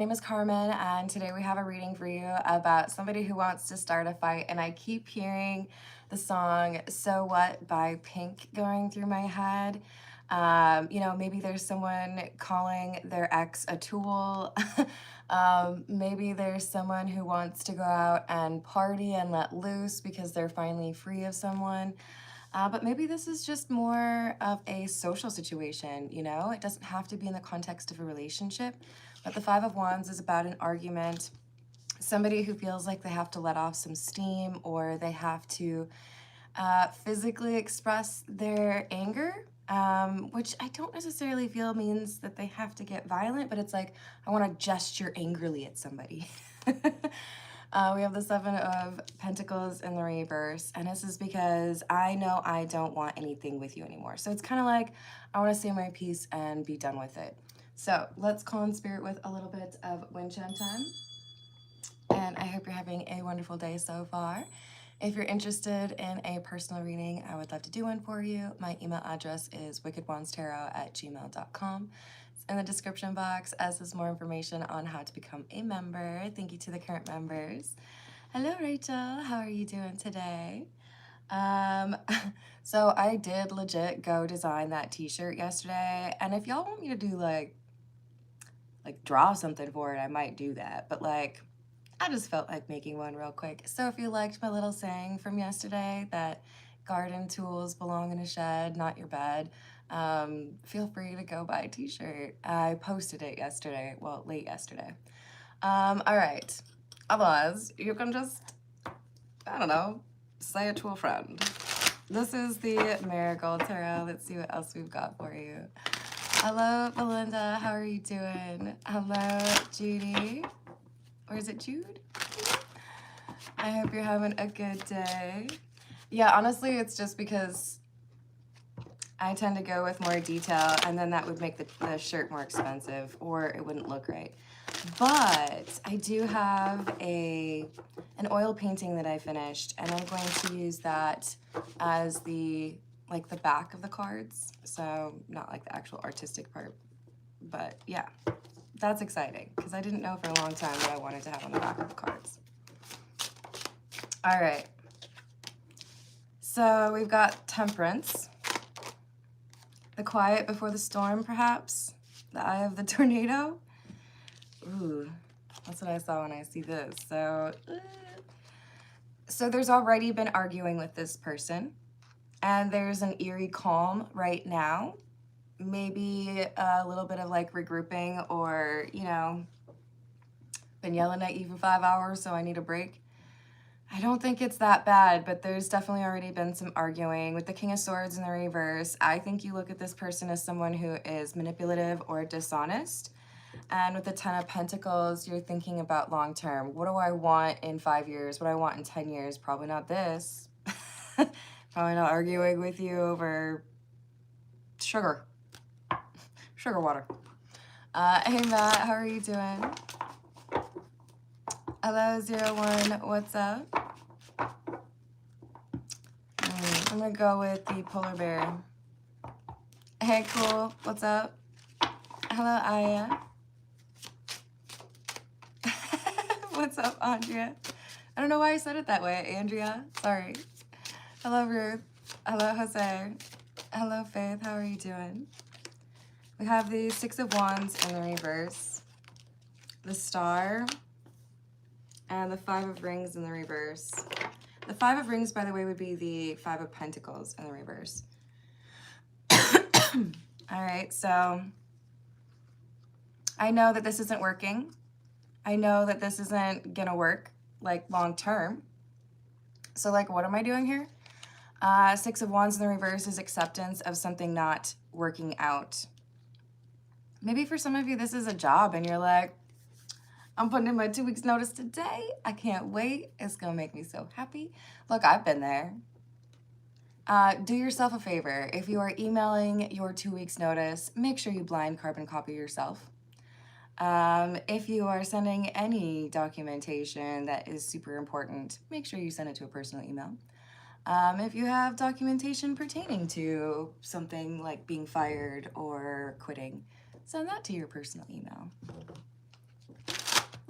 My name is Carmen, and today we have a reading for you about somebody who wants to start a fight. And I keep hearing the song So What by Pink going through my head. Maybe there's someone calling their ex a tool. Maybe there's someone who wants to go out and party and let loose because they're finally free of someone. But maybe this is just more of a social situation, you know? It doesn't have to be in the context of a relationship. But the Five of Wands is about an argument, somebody who feels like they have to let off some steam or they have to physically express their anger, which I don't necessarily feel means that they have to get violent, but it's like, I want to gesture angrily at somebody. We have the Seven of Pentacles in the reverse, and this is because I know I don't want anything with you anymore. So it's kind of like, I want to say my piece and be done with it. So let's call in spirit with a little bit of wind chime time. And I hope you're having a wonderful day so far. If you're interested in a personal reading, I would love to do one for you. My email address is wickedwandstarot@gmail.com. It's in the description box, as is more information on how to become a member. Thank you to the current members. Hello, Rachel. How are you doing today? So I did legit go design that t-shirt yesterday. And if y'all want me to do like draw something for it, I might do that. But like, I just felt like making one real quick. So if you liked my little saying from yesterday that garden tools belong in a shed, not your bed, feel free to go buy a t-shirt. I posted it yesterday, well, late yesterday. All right. Otherwise, you can just, I don't know, say it to a friend. This is the Marigold Tarot. Let's see what else we've got for you. Hello, Belinda. How are you doing? Hello, Judy. Or is it Jude? I hope you're having a good day. Yeah, honestly, it's just because I tend to go with more detail, and then that would make the shirt more expensive, or it wouldn't look right. But I do have an oil painting that I finished, and I'm going to use that as the back of the cards. So not like the actual artistic part, but yeah, that's exciting because I didn't know for a long time what I wanted to have on the back of the cards. All right. So we've got Temperance, the quiet before the storm, perhaps, the eye of the tornado. Ooh, that's what I saw when I see this. So there's already been arguing with this person, and there's an eerie calm right now. Maybe a little bit of like regrouping, or, you know, been yelling at you for 5 hours, so I need a break. I don't think it's that bad, but there's definitely already been some arguing. With the King of Swords in the reverse, I think you look at this person as someone who is manipulative or dishonest. And with the Ten of Pentacles, you're thinking about long term. What do I want in 5 years? What do I want in 10 years? Probably not this. Probably not arguing with you over sugar water. Hey Matt, how are you doing? Hello, 01, what's up? I'm gonna go with the polar bear. Hey, cool, what's up? Hello, Aya. What's up, Andrea? I don't know why I said it that way, Andrea. Sorry. Hello, Ruth. Hello, Jose. Hello, Faith. How are you doing? We have the Six of Wands in the reverse, the Star, and the Five of Rings in the reverse. The Five of Rings, by the way, would be the Five of Pentacles in the reverse. All right, so I know that this isn't working. I know that this isn't gonna work, like, long term. So, like, what am I doing here? Six of Wands in the reverse is acceptance of something not working out. Maybe for some of you, this is a job, and you're like, I'm putting in my 2 weeks notice today. I can't wait. It's gonna make me so happy. Look, I've been there. Do yourself a favor. If you are emailing your 2 weeks notice, make sure you blind carbon copy yourself. If you are sending any documentation that is super important, make sure you send it to a personal email. If you have documentation pertaining to something like being fired or quitting, send that to your personal email.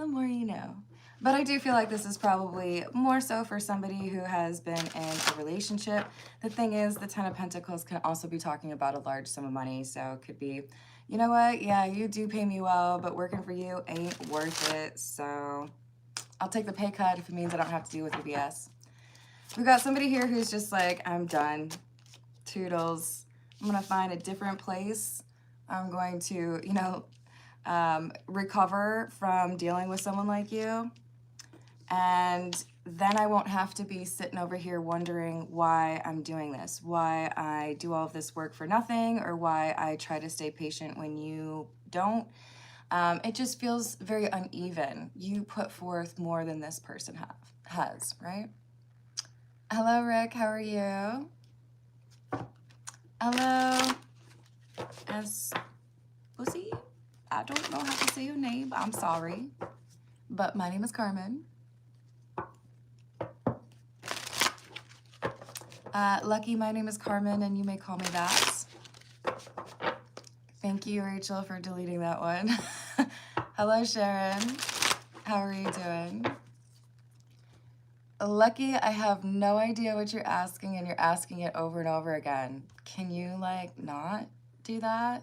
the more you know. But I do feel like this is probably more so for somebody who has been in a relationship. The thing is, the Ten of Pentacles can also be talking about a large sum of money. So it could be, you know what? Yeah, you do pay me well, but working for you ain't worth it. So I'll take the pay cut if it means I don't have to deal with your BS. We've got somebody here who's just like, I'm done. Toodles. I'm going to find a different place. I'm going to, you know, recover from dealing with someone like you. And then I won't have to be sitting over here wondering why I'm doing this, why I do all of this work for nothing, or why I try to stay patient when you don't. It just feels very uneven. You put forth more than this person has, right? Hello, Rick. How are you? Hello, Pussy. I don't know how to say your name. I'm sorry. But my name is Carmen. Lucky, my name is Carmen, and you may call me that. Thank you, Rachel, for deleting that one. Hello, Sharon. How are you doing? Lucky, I have no idea what you're asking, and you're asking it over and over again. Can you, like, not do that?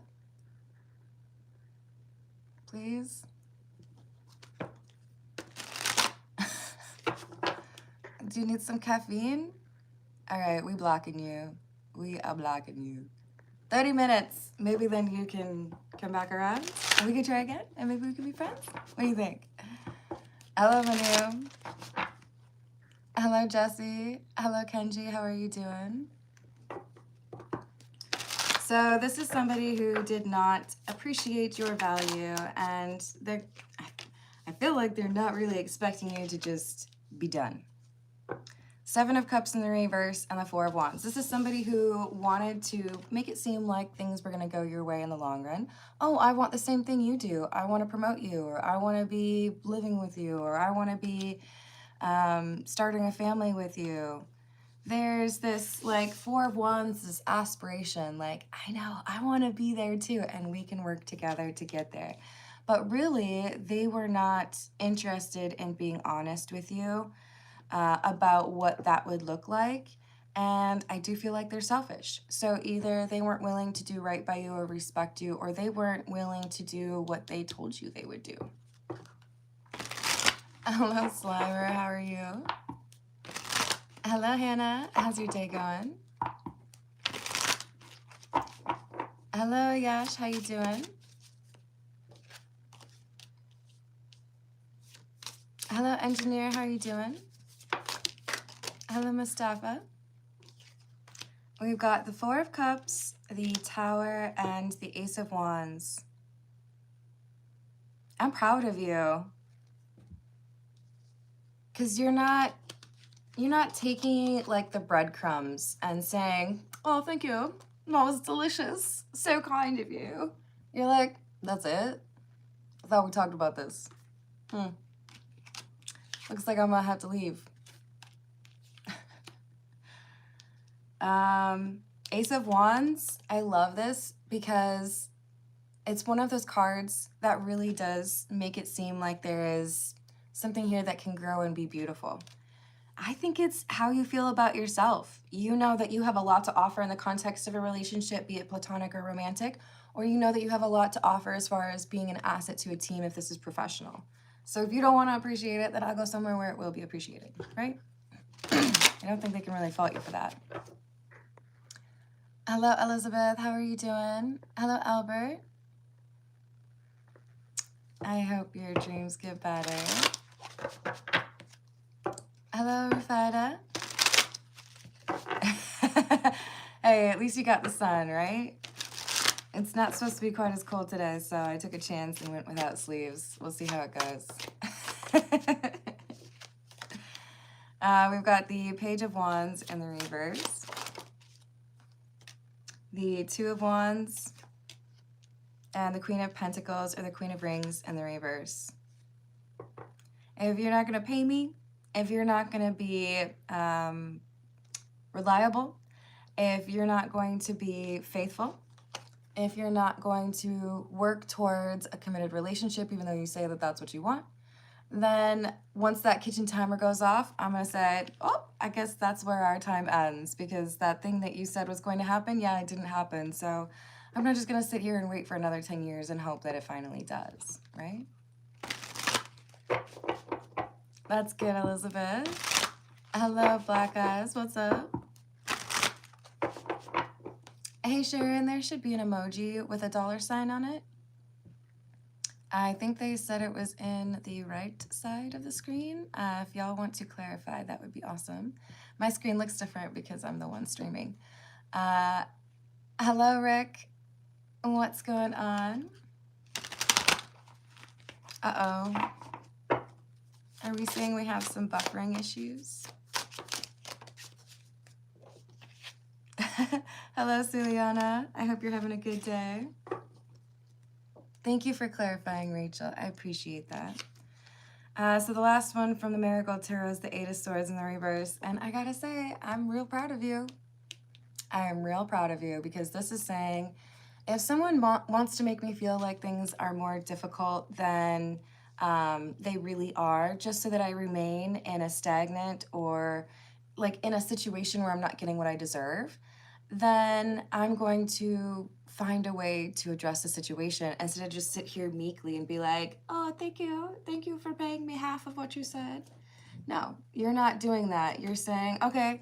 Please? Do you need some caffeine? All right, we blocking you. We are blocking you. 30 minutes. Maybe then you can come back around and we can try again and maybe we can be friends. What do you think? Hello, Manu. Hello, Jesse. Hello, Kenji. How are you doing? So this is somebody who did not appreciate your value, and I feel like they're not really expecting you to just be done. Seven of Cups in the reverse and the Four of Wands. This is somebody who wanted to make it seem like things were going to go your way in the long run. Oh, I want the same thing you do. I want to promote you, or I want to be living with you, or I want to be starting a family with you. There's this like Four of Wands, this aspiration, like, I know, I want to be there too, and we can work together to get there. But really, they were not interested in being honest with you about what that would look like. And I do feel like they're selfish. So either they weren't willing to do right by you or respect you, or they weren't willing to do what they told you they would do. Hello, Slimer. How are you? Hello, Hannah. How's your day going? Hello, Yash. How you doing? Hello, Engineer. How are you doing? Hello, Mustafa. We've got the Four of Cups, the Tower, and the Ace of Wands. I'm proud of you. Because you're not taking like the breadcrumbs and saying, oh, thank you. That was delicious. So kind of you. You're like, that's it? I thought we talked about this. Looks like I'm gonna have to leave. Ace of Wands, I love this because it's one of those cards that really does make it seem like there is something here that can grow and be beautiful. I think it's how you feel about yourself. You know that you have a lot to offer in the context of a relationship, be it platonic or romantic, or you know that you have a lot to offer as far as being an asset to a team if this is professional. So if you don't want to appreciate it, then I'll go somewhere where it will be appreciated, right? I don't think they can really fault you for that. Hello, Elizabeth. How are you doing? Hello, Albert. I hope your dreams get better. Hello, Rafida. Hey, at least you got the sun, right? It's not supposed to be quite as cold today, so I took a chance and went without sleeves. We'll see how it goes. We've got the Page of Wands in the reverse. The Two of Wands. And the Queen of Pentacles or the Queen of Rings in the reverse. If you're not going to pay me, if you're not going to be reliable, if you're not going to be faithful, if you're not going to work towards a committed relationship, even though you say that that's what you want, then once that kitchen timer goes off, I'm going to say, oh, I guess that's where our time ends, because that thing that you said was going to happen, yeah, it didn't happen. So I'm not just going to sit here and wait for another 10 years and hope that it finally does, right? That's good, Elizabeth. Hello, Black Eyes. What's up? Hey, Sharon, there should be an emoji with a $sign on it. I think they said it was in the right side of the screen. If y'all want to clarify, that would be awesome. My screen looks different because I'm the one streaming. Hello, Rick. What's going on? Uh-oh. Are we saying we have some buffering issues? Hello, Suliana. I hope you're having a good day. Thank you for clarifying, Rachel. I appreciate that. So the last one from the Marigold Tarot is the Eight of Swords in the reverse. And I gotta say, I'm real proud of you. I am real proud of you, because this is saying, if someone wants to make me feel like things are more difficult than they really are, just so that I remain in a stagnant or like in a situation where I'm not getting what I deserve, then I'm going to find a way to address the situation instead of just sit here meekly and be like, oh, thank you for paying me half of what you said. No, you're not doing that. You're saying, okay,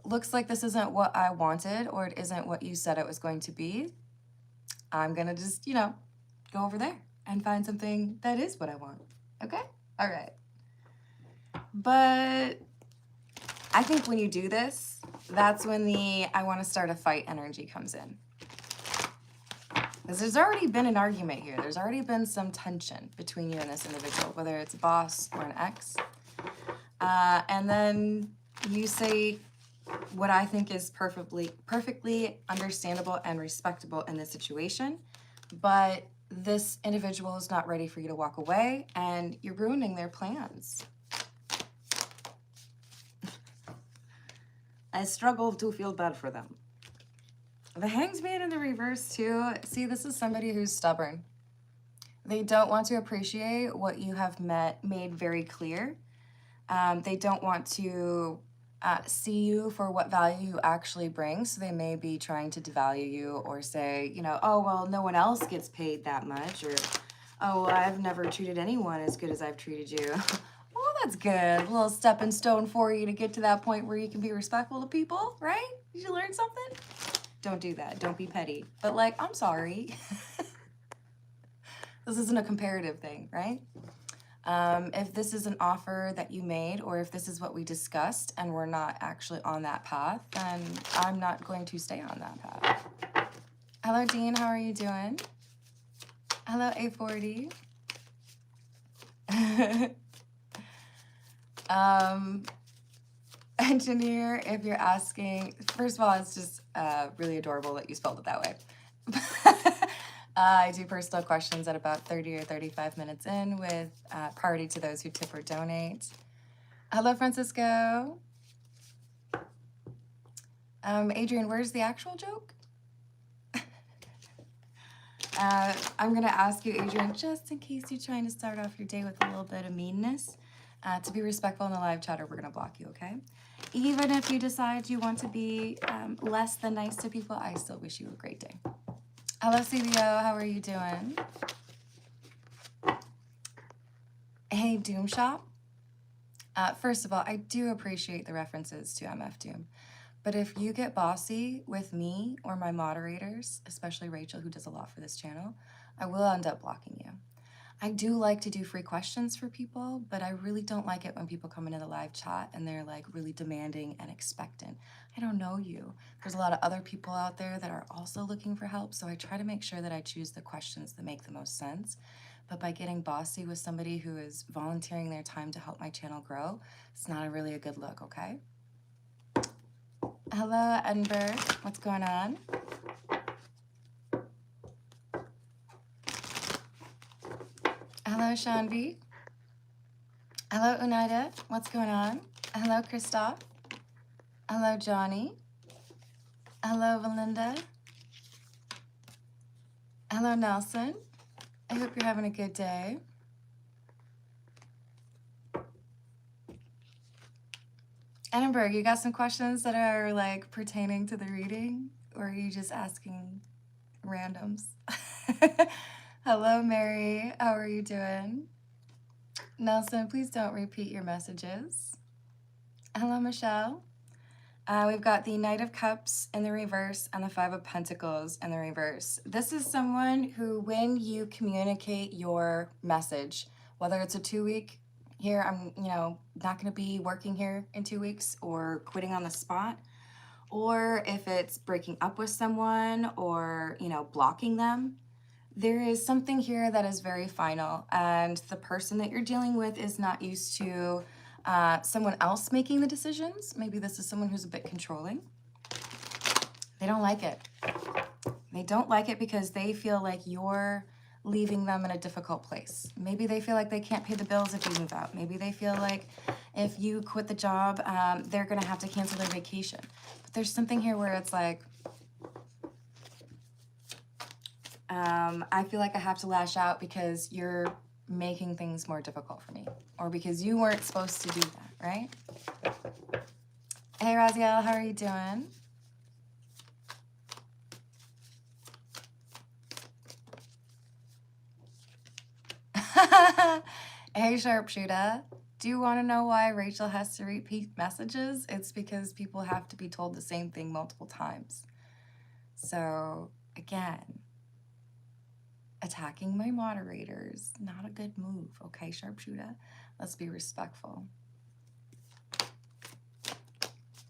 looks like this isn't what I wanted, or it isn't what you said it was going to be. I'm gonna just, go over there and find something that is what I want. Okay? All right. But I think when you do this, that's when the I want to start a fight energy comes in. Because there's already been an argument here. There's already been some tension between you and this individual, whether it's a boss or an ex. And then you say what I think is perfectly understandable and respectable in this situation, but this individual is not ready for you to walk away, and you're ruining their plans. I struggle to feel bad for them. The Hanged Man in the reverse too. See, this is somebody who's stubborn. They don't want to appreciate what you have made very clear. They don't want to see you for what value you actually bring. So they may be trying to devalue you, or say, oh, well, no one else gets paid that much, or, oh, well, I've never treated anyone as good as I've treated you. Well, that's good. A little stepping stone for you to get to that point where you can be respectful to people, right? Did you learn something? Don't do that. Don't be petty. But I'm sorry. This isn't a comparative thing, right? If this is an offer that you made, or if this is what we discussed and we're not actually on that path, then I'm not going to stay on that path. Hello, Dean. How are you doing? Hello, A40. Engineer, if you're asking, first of all, it's just really adorable that you spelled it that way. I do personal questions at about 30 or 35 minutes in, with priority to those who tip or donate. Hello, Francisco. Adrian, where's the actual joke? I'm going to ask you, Adrian, just in case you're trying to start off your day with a little bit of meanness, to be respectful in the live chat, or we're going to block you, okay? Even if you decide you want to be less than nice to people, I still wish you a great day. Hello, CBO. How are you doing? Hey, Doom Shop. First of all, I do appreciate the references to MF Doom. But if you get bossy with me or my moderators, especially Rachel, who does a lot for this channel, I will end up blocking you. I do like to do free questions for people, but I really don't like it when people come into the live chat and they're really demanding and expectant. I don't know you. There's a lot of other people out there that are also looking for help, so I try to make sure that I choose the questions that make the most sense. But by getting bossy with somebody who is volunteering their time to help my channel grow, it's not really a good look, okay? Hello, Edinburgh. What's going on? Hello, Shanvi. Hello, Unaida. What's going on? Hello, Christoph. Hello, Johnny. Hello, Valinda. Hello, Nelson. I hope you're having a good day. Edinburgh, you got some questions that are like pertaining to the reading, or are you just asking randoms? Hello, Mary. How are you doing? Nelson, please don't repeat your messages. Hello, Michelle. We've got the Knight of Cups in the reverse and the Five of Pentacles in the reverse. This is someone who, when you communicate your message, whether it's a 2-week, here, I'm, not going to be working here in 2 weeks, or quitting on the spot, or if it's breaking up with someone or, blocking them, there is something here that is very final, and the person that you're dealing with is not used to someone else making the decisions. Maybe this is someone who's a bit controlling. They don't like it. They don't like it because they feel like you're leaving them in a difficult place. Maybe they feel like they can't pay the bills if you move out. Maybe they feel like if you quit the job, they're going to have to cancel their vacation. But there's something here where it's like, I feel like I have to lash out because you're making things more difficult for me, or because you weren't supposed to do that, right? Hey, Raziel, how are you doing? Hey, Sharpshooter. Do you want to know why Rachel has to repeat messages? It's because people have to be told the same thing multiple times. So, again, attacking my moderators, not a good move, okay, Sharpshooter? Let's be respectful.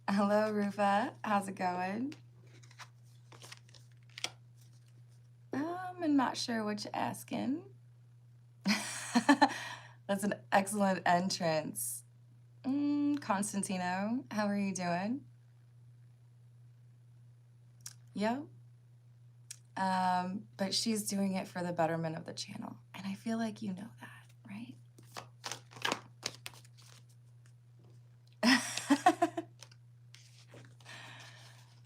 Hello, Rufa. How's it going? I'm not sure what you're asking. That's an excellent entrance. Constantino, how are you doing? Yeah. But she's doing it for the betterment of the channel. And I feel like you know that, right?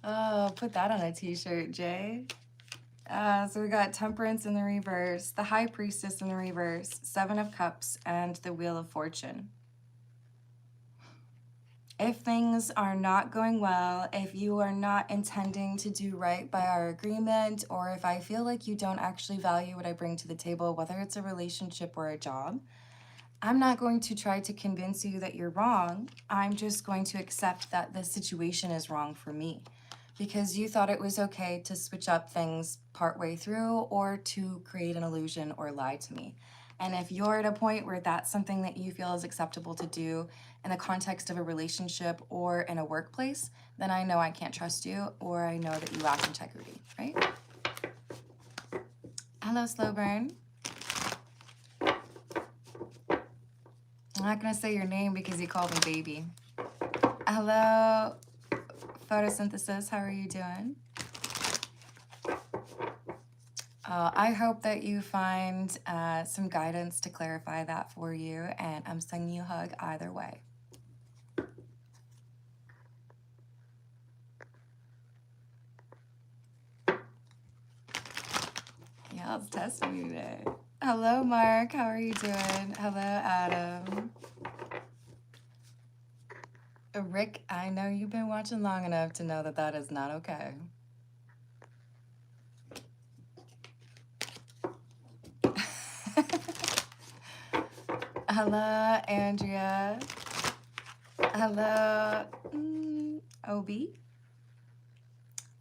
Oh, put that on a t-shirt, Jay. So we got Temperance in the reverse, the High Priestess in the reverse, Seven of Cups, and the Wheel of Fortune. If things are not going well, if you are not intending to do right by our agreement, or if I feel like you don't actually value what I bring to the table, whether it's a relationship or a job, I'm not going to try to convince you that you're wrong. I'm just going to accept that the situation is wrong for me, because you thought it was okay to switch up things partway through or to create an illusion or lie to me. And if you're at a point where that's something that you feel is acceptable to do in the context of a relationship or in a workplace, then I know I can't trust you, or I know that you lack integrity, right? Hello, Slowburn. I'm not gonna say your name because you called me baby. Hello, Photosynthesis, how are you doing? I hope that you find some guidance to clarify that for you, and I'm sending you a hug either way. Yeah, it's testing you today. Hello, Mark. How are you doing? Hello, Adam. Rick, I know you've been watching long enough to know that that is not okay. Hello, Andrea. Hello, Obi.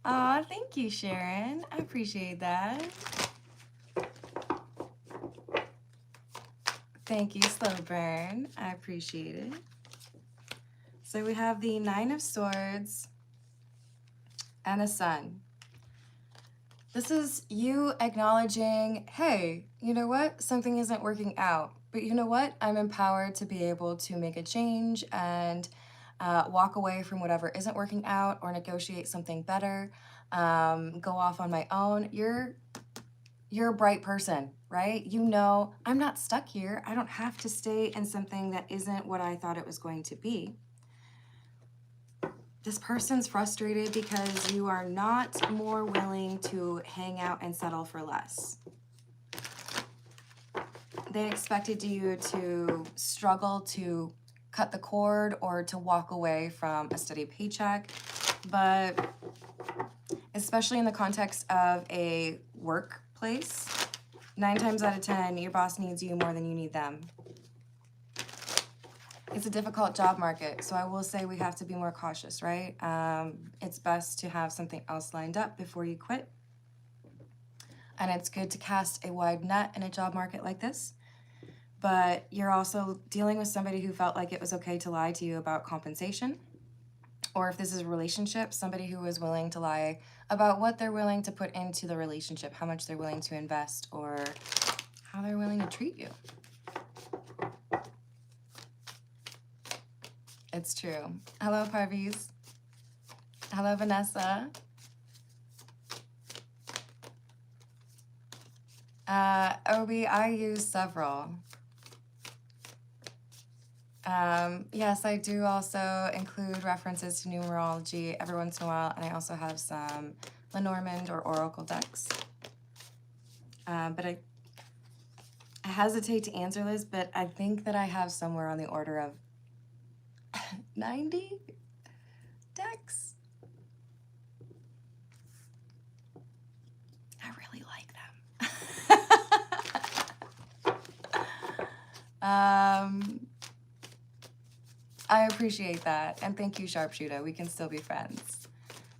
Aw, thank you, Sharon. I appreciate that. Thank you, Slowburn. I appreciate it. So we have the Nine of Swords and a Sun. This is you acknowledging, hey, you know what? Something isn't working out. But you know what? I'm empowered to be able to make a change and walk away from whatever isn't working out, or negotiate something better, go off on my own. You're a bright person, right? You know, I'm not stuck here. I don't have to stay in something that isn't what I thought it was going to be. This person's frustrated because you are not more willing to hang out and settle for less. They expected you to struggle to cut the cord or to walk away from a steady paycheck. But especially in the context of a workplace, 9 times out of 10, your boss needs you more than you need them. It's a difficult job market, so I will say we have to be more cautious, right? It's best to have something else lined up before you quit. And it's good to cast a wide net in a job market like this. But you're also dealing with somebody who felt like it was okay to lie to you about compensation. Or if this is a relationship, somebody who is willing to lie about what they're willing to put into the relationship, how much they're willing to invest, or how they're willing to treat you. It's true. Hello, Parvies. Hello, Vanessa. Obi, I use several. Yes, I do also include references to numerology every once in a while, and I also have some Lenormand or Oracle decks. But I hesitate to answer this, but I think that I have somewhere on the order of 90 decks. I really like them. I appreciate that, and thank you, Sharpshooter. We can still be friends.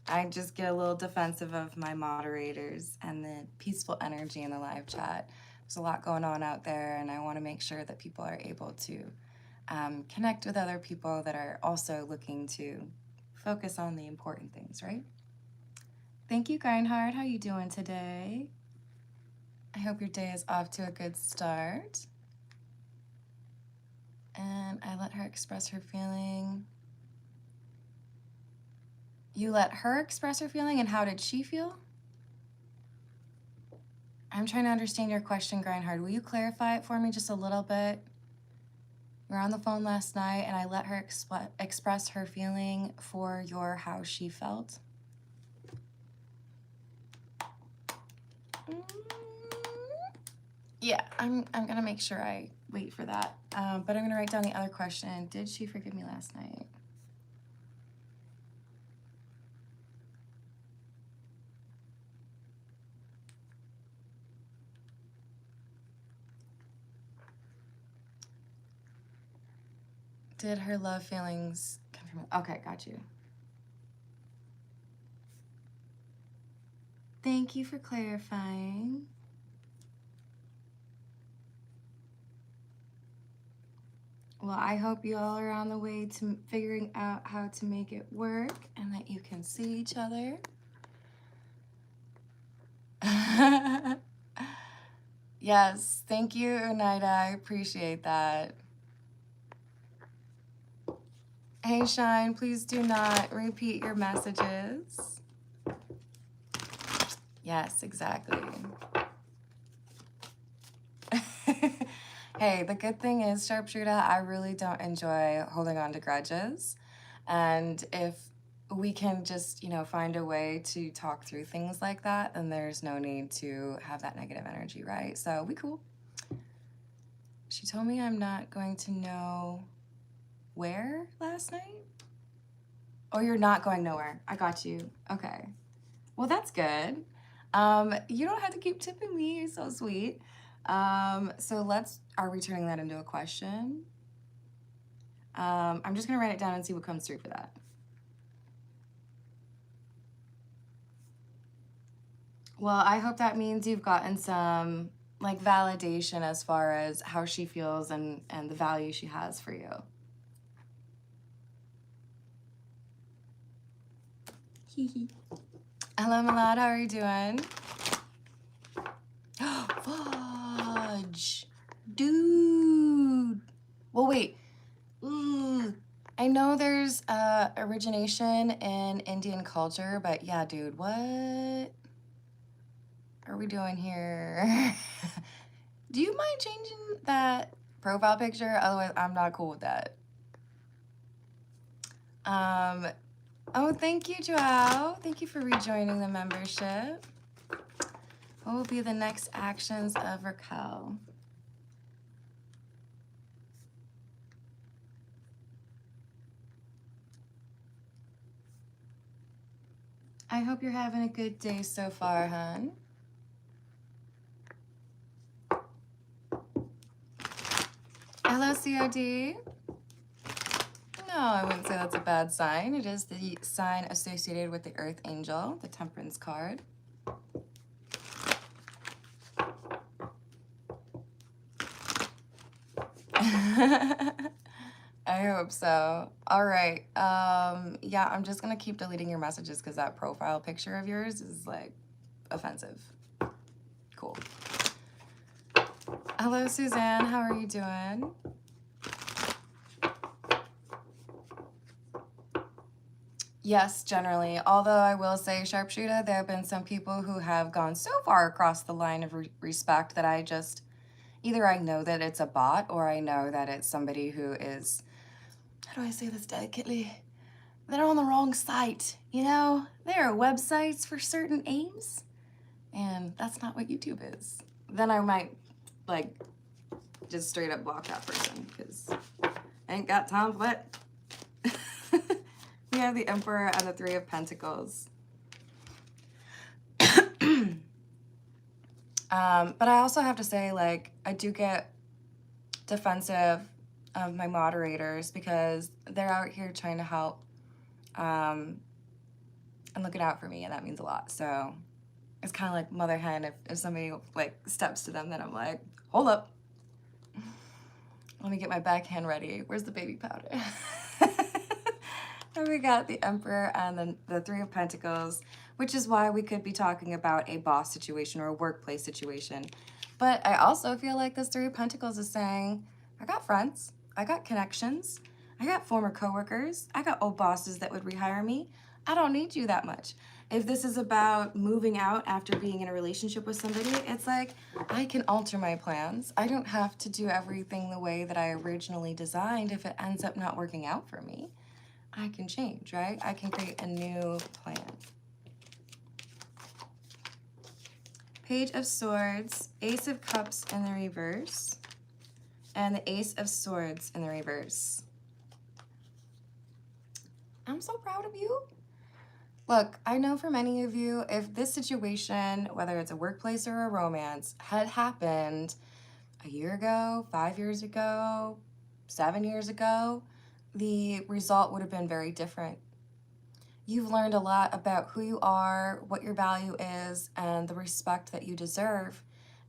I just get a little defensive of my moderators and the peaceful energy in the live chat. There's a lot going on out there, and I want to make sure that people are able to connect with other people that are also looking to focus on the important things, right? Thank you, Grindhard. How you doing today? I hope your day is off to a good start. And I let her express her feeling. You let her express her feeling, and how did she feel? I'm trying to understand your question, Grindhard. Will you clarify it for me just a little bit? We were on the phone last night, and I let her express her feeling for how she felt. Yeah, I'm gonna make sure I wait for that. But I'm gonna write down the other question. Did she forgive me last night? Did her love feelings come from? Okay, got you. Thank you for clarifying. Well, I hope you all are on the way to figuring out how to make it work and that you can see each other. Yes, thank you, Oneida. I appreciate that. Hey, Shine, please do not repeat your messages. Yes, exactly. Hey, the good thing is, Sharpshooter, I really don't enjoy holding on to grudges. And if we can just, find a way to talk through things like that, then there's no need to have that negative energy, right? So we cool. She told me I'm not going to know where last night? Oh, you're not going nowhere. I got you. Okay. Well, that's good. You don't have to keep tipping me. You're so sweet. So are we turning that into a question? I'm just gonna write it down and see what comes through for that. Well, I hope that means you've gotten some validation as far as how she feels and the value she has for you. Hello, Milad, how are you doing? Fudge. Dude. Well, wait. I know there's origination in Indian culture, but yeah, dude, what are we doing here? Do you mind changing that profile picture? Otherwise, I'm not cool with that. Oh, thank you, Joao. Thank you for rejoining the membership. What will be the next actions of Raquel? I hope you're having a good day so far, hon. Hello, COD. No, I wouldn't say that's a bad sign. It is the sign associated with the Earth Angel, the Temperance card. I hope so. All right. Yeah, I'm just gonna keep deleting your messages because that profile picture of yours is like offensive. Cool. Hello, Suzanne. How are you doing? Yes, generally. Although I will say, Sharpshooter, there have been some people who have gone so far across the line of respect that I just, either I know that it's a bot or I know that it's somebody who is, how do I say this delicately? They're on the wrong site, you know? There are websites for certain aims, and that's not what YouTube is. Then I might, like, just straight up block that person, because I ain't got time for that. We have the Emperor and the Three of Pentacles. But I also have to say, like, I do get defensive of my moderators because they're out here trying to help and looking out for me, and that means a lot. So it's kind of like mother hen. If somebody like steps to them, then I'm like, hold up. Let me get my backhand ready. Where's the baby powder? And we got the Emperor and then the Three of Pentacles, which is why we could be talking about a boss situation or a workplace situation. But I also feel like this Three of Pentacles is saying, I got friends, I got connections, I got former coworkers, I got old bosses that would rehire me. I don't need you that much. If this is about moving out after being in a relationship with somebody, it's like, I can alter my plans. I don't have to do everything the way that I originally designed if it ends up not working out for me. I can change, right? I can create a new plan. Page of Swords, Ace of Cups in the reverse, and the Ace of Swords in the reverse. I'm so proud of you. Look, I know for many of you, if this situation, whether it's a workplace or a romance, had happened a year ago, 5 years ago, 7 years ago, the result would have been very different. You've learned a lot about who you are, what your value is, and the respect that you deserve.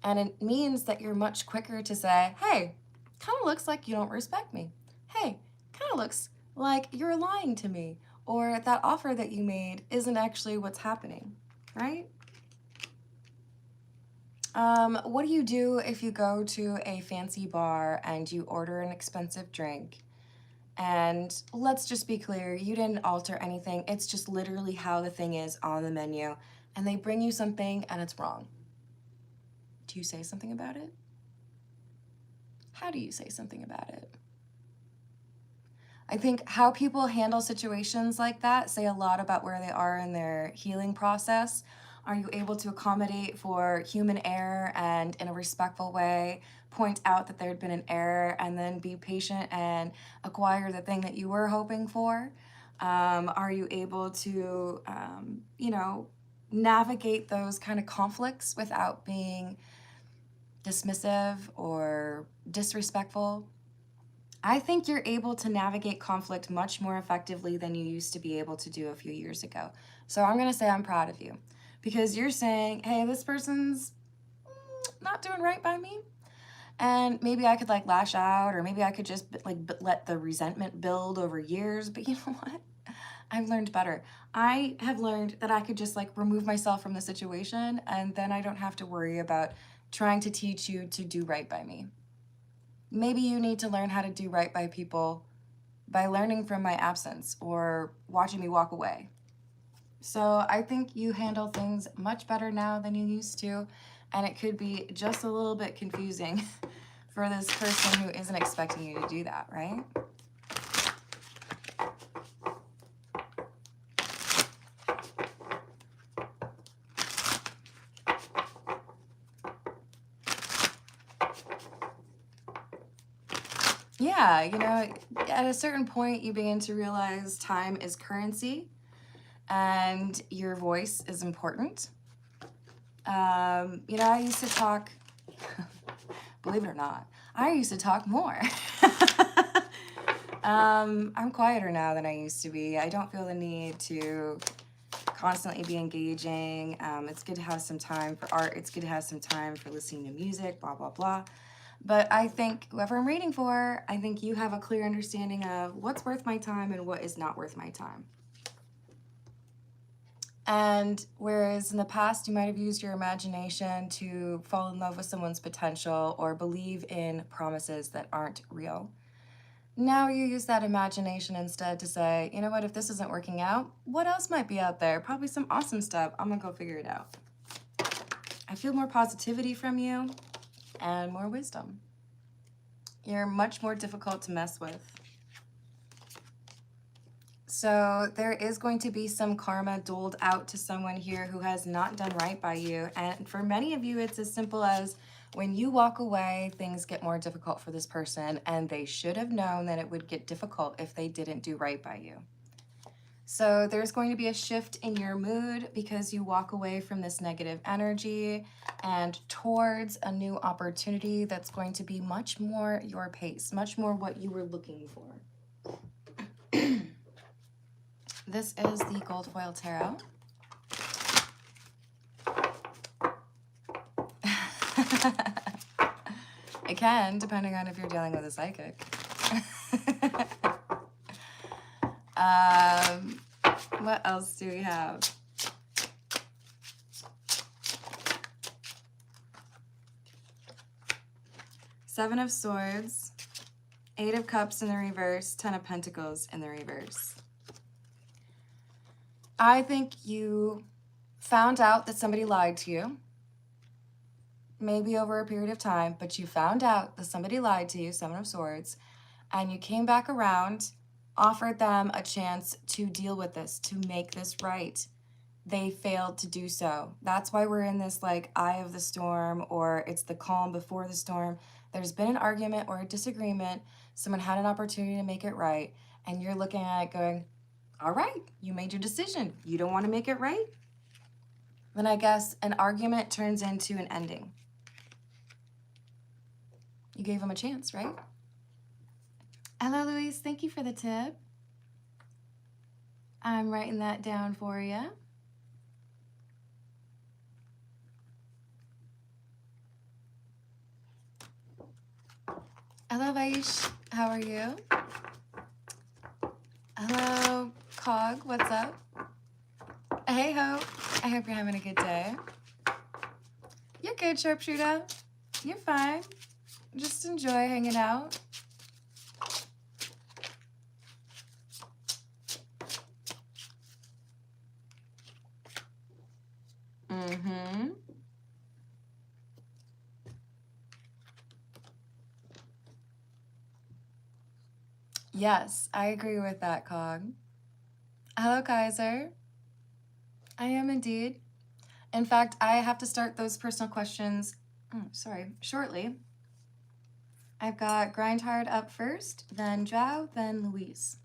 And it means that you're much quicker to say, hey, kind of looks like you don't respect me. Hey, kind of looks like you're lying to me. Or that offer that you made isn't actually what's happening, right? What do you do if you go to a fancy bar and you order an expensive drink? And let's just be clear, you didn't alter anything. It's just literally how the thing is on the menu. And they bring you something and it's wrong. Do you say something about it? How do you say something about it? I think how people handle situations like that say a lot about where they are in their healing process. Are you able to accommodate for human error and in a respectful way point out that there had been an error and then be patient and acquire the thing that you were hoping for? Are you able to, navigate those kind of conflicts without being dismissive or disrespectful? I think you're able to navigate conflict much more effectively than you used to be able to do a few years ago. So I'm going to say I'm proud of you because you're saying, hey, this person's not doing right by me. And maybe I could like lash out, or maybe I could just like let the resentment build over years. But you know what? I've learned better. I have learned that I could just like remove myself from the situation, and then I don't have to worry about trying to teach you to do right by me. Maybe you need to learn how to do right by people by learning from my absence or watching me walk away. So I think you handle things much better now than you used to, and it could be just a little bit confusing for this person who isn't expecting you to do that, right? Yeah, at a certain point, you begin to realize time is currency. and your voice is important. You know, I used to talk, believe it or not, I used to talk more. I'm quieter now than I used to be. I don't feel the need to constantly be engaging. It's good to have some time for art. It's good to have some time for listening to music, blah, blah, blah. But I think whoever I'm reading for, I think you have a clear understanding of what's worth my time and what is not worth my time. And whereas in the past you might have used your imagination to fall in love with someone's potential or believe in promises that aren't real, now you use that imagination instead to say, you know what, if this isn't working out, what else might be out there? Probably some awesome stuff. I'm gonna go figure it out. I feel more positivity from you and more wisdom. You're much more difficult to mess with. So there is going to be some karma doled out to someone here who has not done right by you. And for many of you, it's as simple as when you walk away, things get more difficult for this person, and they should have known that it would get difficult if they didn't do right by you. So there's going to be a shift in your mood because you walk away from this negative energy and towards a new opportunity that's going to be much more your pace, much more what you were looking for. This is the Gold Foil Tarot. It can, depending on if you're dealing with a psychic. What else do we have? Seven of Swords, Eight of Cups in the reverse, Ten of Pentacles in the reverse. I think you found out that somebody lied to you, maybe over a period of time, but you found out that somebody lied to you, Seven of Swords, and you came back around, offered them a chance to deal with this, to make this right. They failed to do so. That's why we're in this like eye of the storm, or it's the calm before the storm. There's been an argument or a disagreement. Someone had an opportunity to make it right, and you're looking at it going, all right, you made your decision. You don't want to make it right? Then I guess an argument turns into an ending. You gave them a chance, right? Hello, Louise. Thank you for the tip. I'm writing that down for you. Hello, Vaish. How are you? Hello, Cog. What's up? Hey, Ho. I hope you're having a good day. You're good, Sharpshooter. You're fine. Just enjoy hanging out. Mm-hmm. Yes, I agree with that, Cog. Hello, Kaiser. I am indeed. In fact, I have to start those personal questions, shortly. I've got Grindhard up first, then Joao, then Louise.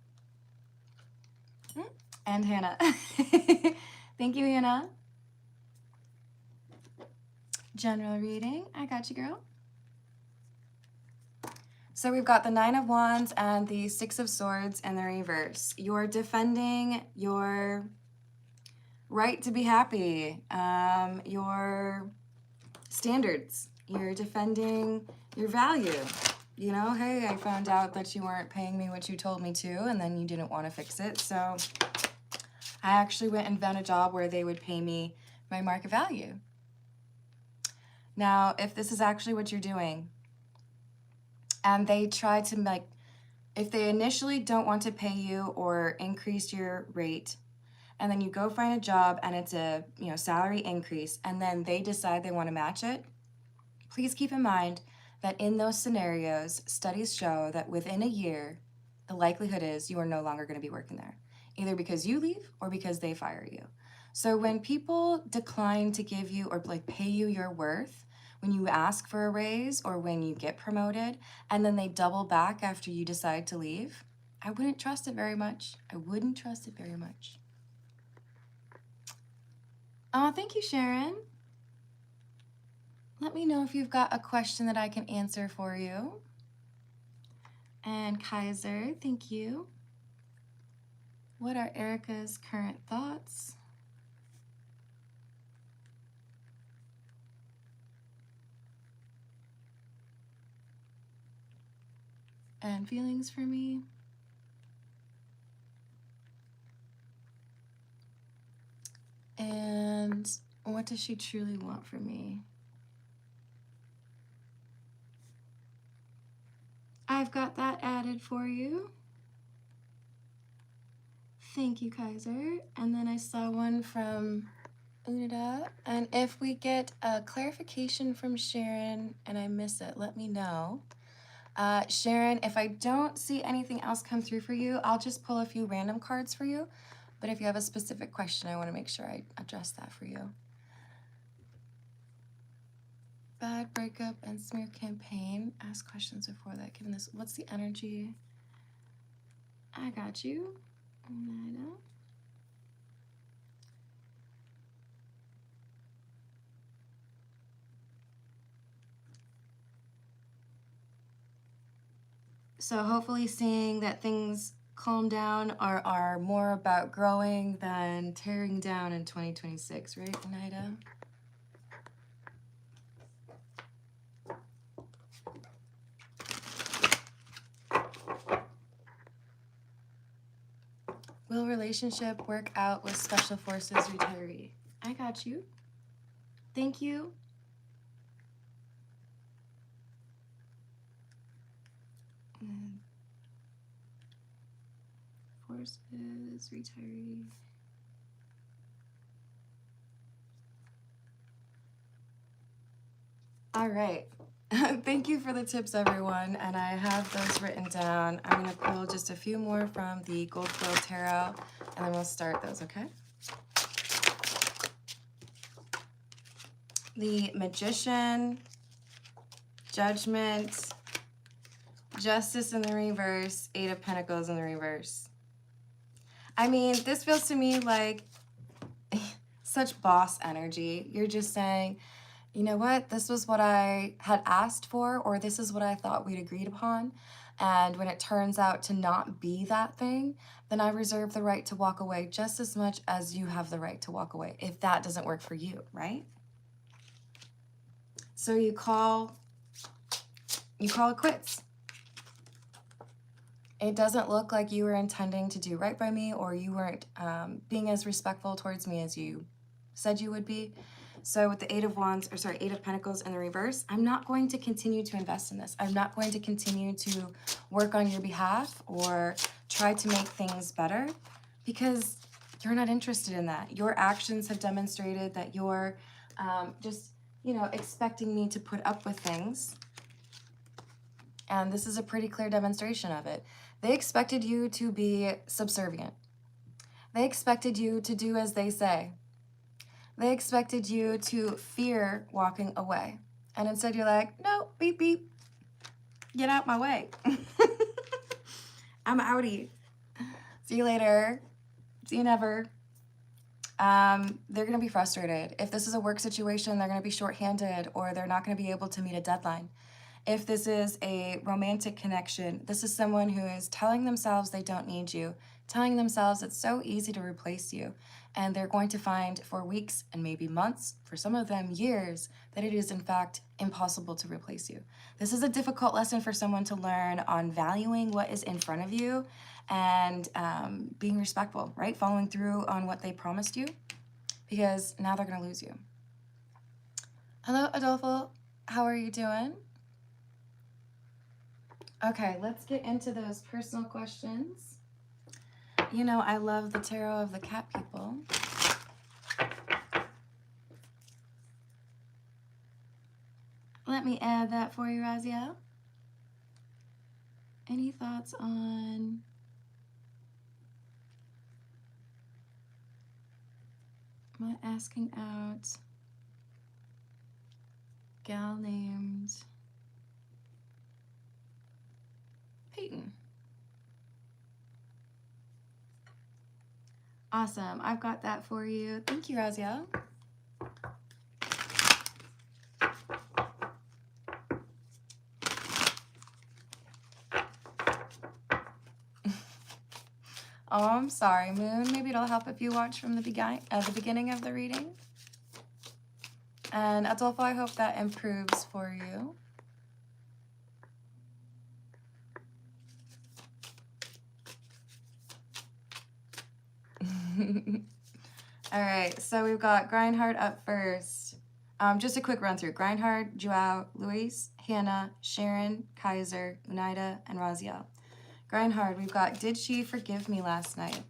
And Hannah. Thank you, Hannah. General reading. I got you, girl. So we've got the Nine of Wands and the Six of Swords in the reverse. You're defending your right to be happy, your standards. You're defending your value. You know, hey, I found out that you weren't paying me what you told me to, and then you didn't want to fix it. So I actually went and found a job where they would pay me my market value. Now, if this is actually what you're doing, and they try to like, if they initially don't want to pay you or increase your rate, and then you go find a job and it's a salary increase, and then they decide they want to match it, please keep in mind that in those scenarios, studies show that within a year, the likelihood is you are no longer going to be working there, either because you leave or because they fire you. So when people decline to give you or like pay you your worth, when you ask for a raise or when you get promoted and then they double back after you decide to leave, I wouldn't trust it very much. I wouldn't trust it very much. Oh, thank you, Sharon. Let me know if you've got a question that I can answer for you. And Kaiser, thank you. What are Erica's current thoughts? And feelings for me? And what does she truly want from me? I've got that added for you. Thank you, Kaiser. And then I saw one from Unida. And if we get a clarification from Sharon and I miss it, let me know. Sharon, if I don't see anything else come through for you, I'll just pull a few random cards for you. But if you have a specific question, I want to make sure I address that for you. Bad breakup and smear campaign. Ask questions before that. Given this, what's the energy? I got you. Nida. So hopefully seeing that things calm down are more about growing than tearing down in 2026, right, Nida? Will relationship work out with Special Forces retiree? I got you. Thank you. Forces retiree. All right. Thank you for the tips, everyone. And I have those written down. I'm going to pull just a few more from the Gold Quill Tarot, and then we'll start those, okay? The Magician, Judgment, Justice in the reverse, Eight of Pentacles in the reverse. I mean, this feels to me like such boss energy. You're just saying, you know what, this was what I had asked for, or this is what I thought we'd agreed upon. And when it turns out to not be that thing, then I reserve the right to walk away just as much as you have the right to walk away, if that doesn't work for you, right? So you call it quits. It doesn't look like you were intending to do right by me, or you weren't being as respectful towards me as you said you would be. So with the Eight of Pentacles in the reverse, I'm not going to continue to invest in this. I'm not going to continue to work on your behalf or try to make things better, because you're not interested in that. Your actions have demonstrated that you're just, expecting me to put up with things. And this is a pretty clear demonstration of it. They expected you to be subservient. They expected you to do as they say. They expected you to fear walking away. And instead you're like, no, beep, beep. Get out my way. I'm outie. See you later. See you never. They're going to be frustrated. If this is a work situation, they're going to be shorthanded, or they're not going to be able to meet a deadline. If this is a romantic connection, this is someone who is telling themselves they don't need you, telling themselves it's so easy to replace you, and they're going to find for weeks and maybe months, for some of them years, that it is in fact impossible to replace you. This is a difficult lesson for someone to learn on valuing what is in front of you and being respectful, right? Following through on what they promised you, because now they're going to lose you. Hello, Adolfo. How are you doing? Okay, let's get into those personal questions. You know, I love the tarot of the cat people. Let me add that for you, Raziel. Any thoughts on my asking out gal named Peyton? Awesome. I've got that for you. Thank you, Raziel. Oh, I'm sorry, Moon. Maybe it'll help if you watch from the beginning of the reading. And Adolfo, I hope that improves for you. All right, so we've got Grindhard up first. Just a quick run through. Grindhard, Joao, Luis, Hannah, Sharon, Kaiser, Unaida, and Raziel. Grindhard, we've got, did she forgive me last night?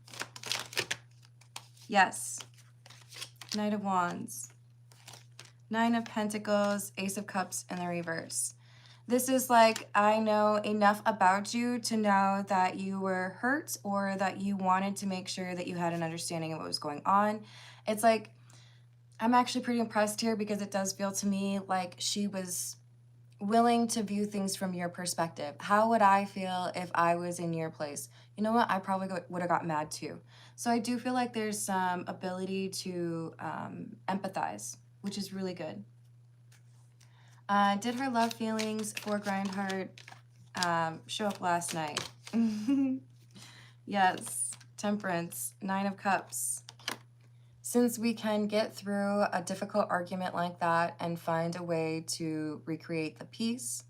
Yes. Knight of Wands. Nine of Pentacles, Ace of Cups in the reverse. This is like, I know enough about you to know that you were hurt or that you wanted to make sure that you had an understanding of what was going on. It's like, I'm actually pretty impressed here because it does feel to me like she was willing to view things from your perspective. How would I feel if I was in your place? You know what? I probably would have got mad too. So I do feel like there's some ability to empathize, which is really good. Did her love feelings for Grindheart show up last night? Yes. Temperance. Nine of Cups. Since we can get through a difficult argument like that and find a way to recreate the peace,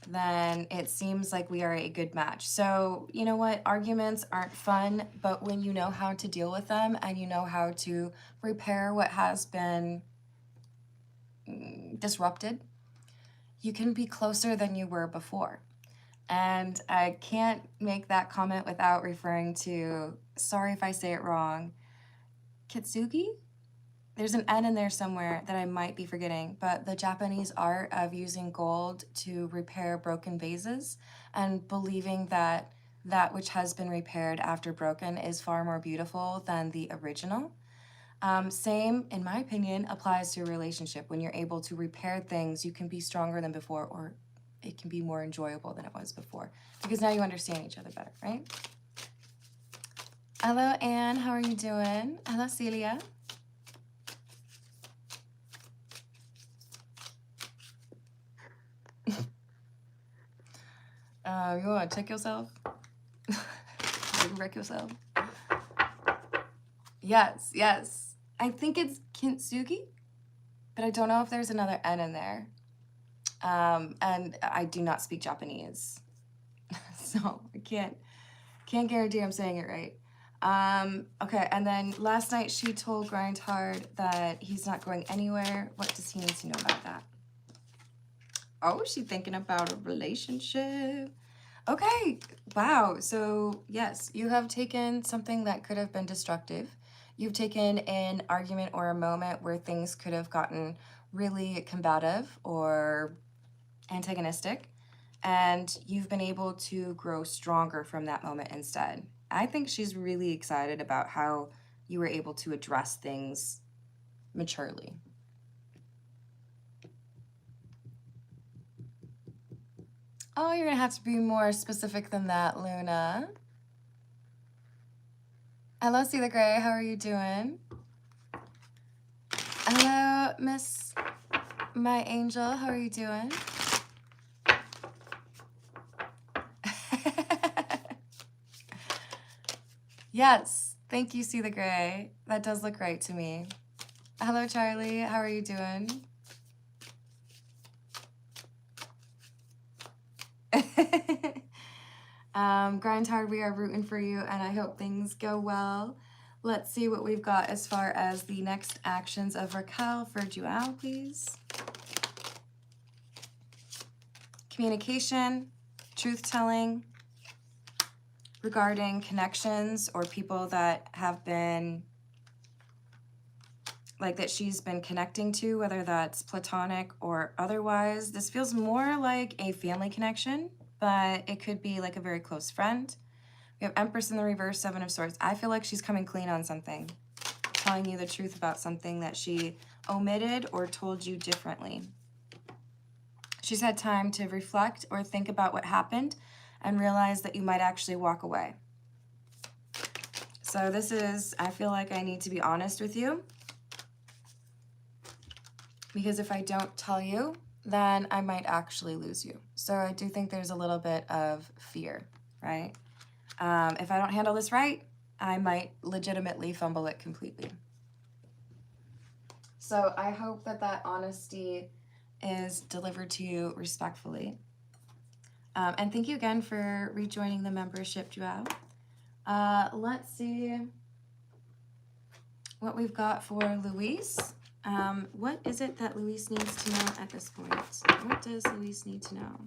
then it seems like we are a good match. So, you know what? Arguments aren't fun, but when you know how to deal with them and you know how to repair what has been disrupted, you can be closer than you were before. And I can't make that comment without referring to, sorry if I say it wrong, Kitsugi? There's an N in there somewhere that I might be forgetting, but the Japanese art of using gold to repair broken vases and believing that that which has been repaired after broken is far more beautiful than the original. Same, in my opinion, applies to a relationship. When you're able to repair things, you can be stronger than before, or it can be more enjoyable than it was before, because now you understand each other better, right? Hello, Anne. How are you doing? Hello, Celia. You want to check yourself? You can wreck yourself? Yes, yes. I think it's Kintsugi, but I don't know if there's another N in there. And I do not speak Japanese, so I can't guarantee I'm saying it right. Okay, and then last night she told Grindhard that he's not going anywhere. What does he need to know about that? Oh, is she thinking about a relationship? Okay, wow. So yes, you have taken something that could have been destructive. You've taken an argument or a moment where things could have gotten really combative or antagonistic, and you've been able to grow stronger from that moment instead. I think she's really excited about how you were able to address things maturely. Oh, you're gonna have to be more specific than that, Luna. Hello, See the Gray. How are you doing? Hello, Miss My Angel. How are you doing? Yes, thank you, See the Gray. That does look right to me. Hello, Charlie. How are you doing? Grindhard, we are rooting for you, and I hope things go well. Let's see what we've got as far as the next actions of Raquel for Joao, please. Communication, truth-telling regarding connections or people that have been, like that she's been connecting to, whether that's platonic or otherwise. This feels more like a family connection, but it could be like a very close friend. We have Empress in the reverse, Seven of Swords. I feel like she's coming clean on something, telling you the truth about something that she omitted or told you differently. She's had time to reflect or think about what happened and realize that you might actually walk away. So this is, I feel like I need to be honest with you, because if I don't tell you, then I might actually lose you. So I do think there's a little bit of fear, right? If I don't handle this right, I might legitimately fumble it completely. So I hope that that honesty is delivered to you respectfully. And thank you again for rejoining the membership, Joao. Let's see what we've got for Luis. What is it that Luis needs to know at this point? What does Luis need to know?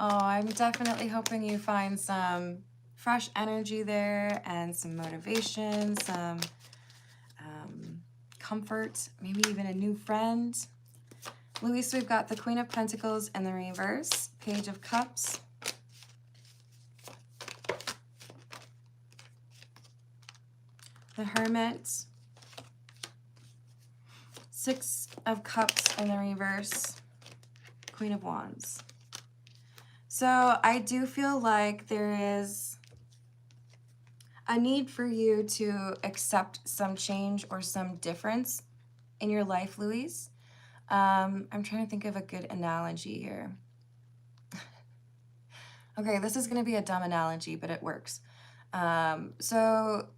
Oh, I'm definitely hoping you find some fresh energy there and some motivation, some comfort, maybe even a new friend. Luis, we've got the Queen of Pentacles in the reverse, Page of Cups, the Hermit, Six of Cups in the reverse, Queen of Wands. So I do feel like there is a need for you to accept some change or some difference in your life, Luis. I'm trying to think of a good analogy here. Okay, this is going to be a dumb analogy, but it works. So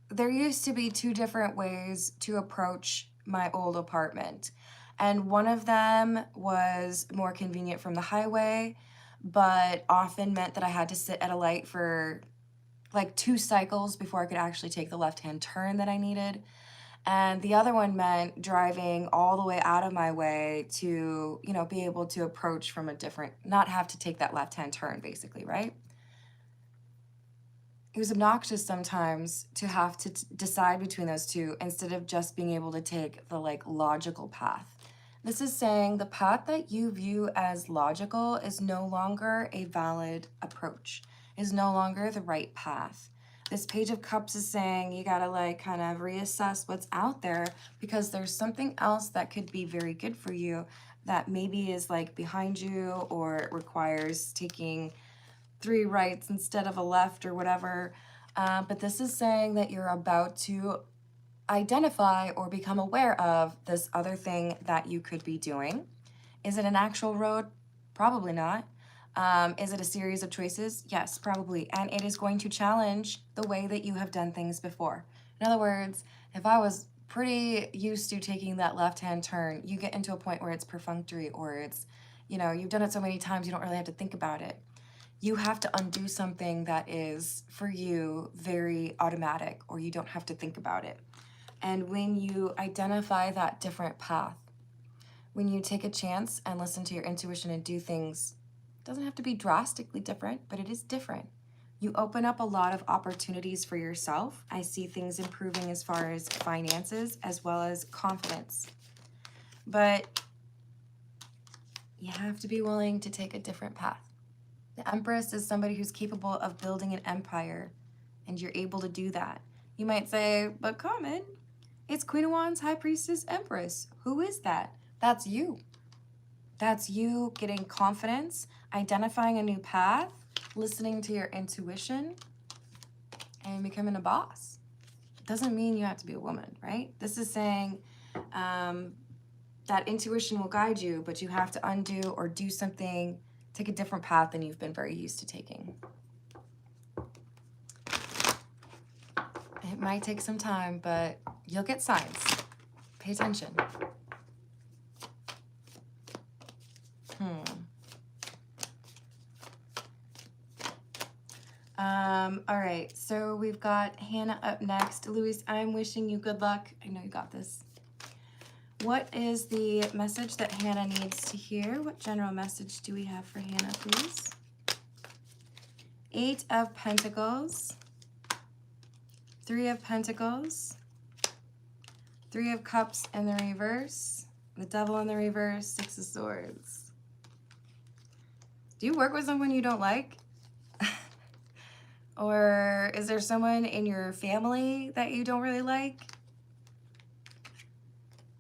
there used to be two different ways to approach my old apartment. And one of them was more convenient from the highway, but often meant that I had to sit at a light for like 2 cycles before I could actually take the left-hand turn that I needed. And the other one meant driving all the way out of my way to, you know, be able to approach from a different, not have to take that left-hand turn, basically, right? It was obnoxious sometimes to have to decide between those two instead of just being able to take the like logical path. This is saying the path that you view as logical is no longer a valid approach, is no longer the right path. This Page of Cups is saying you gotta like kind of reassess what's out there because there's something else that could be very good for you that maybe is like behind you or it requires taking 3 rights instead of a left or whatever. But this is saying that you're about to identify or become aware of this other thing that you could be doing. Is it an actual road? Probably not. Is it a series of choices? Yes, probably. And it is going to challenge the way that you have done things before. In other words, if I was pretty used to taking that left-hand turn, you get into a point where it's perfunctory or it's, you know, you've done it so many times you don't really have to think about it. You have to undo something that is, for you, very automatic or you don't have to think about it. And when you identify that different path, when you take a chance and listen to your intuition and do things, it doesn't have to be drastically different, but it is different. You open up a lot of opportunities for yourself. I see things improving as far as finances as well as confidence. But you have to be willing to take a different path. The Empress is somebody who's capable of building an empire, and you're able to do that. You might say, but Carmen, it's Queen of Wands, High Priestess, Empress. Who is that? That's you. That's you getting confidence, identifying a new path, listening to your intuition, and becoming a boss. It doesn't mean you have to be a woman, right? This is saying that intuition will guide you, but you have to undo or do something, take a different path than you've been very used to taking. It might take some time, but you'll get signs. Pay attention. All right, so we've got Hannah up next. Luis, I'm wishing you good luck. I know you got this. What is the message that Hannah needs to hear? What general message do we have for Hannah, please? 8 of Pentacles, 3 of Pentacles, 3 of Cups in the reverse, the Devil in the reverse, 6 of Swords. Do you work with someone you don't like? Or is there someone in your family that you don't really like?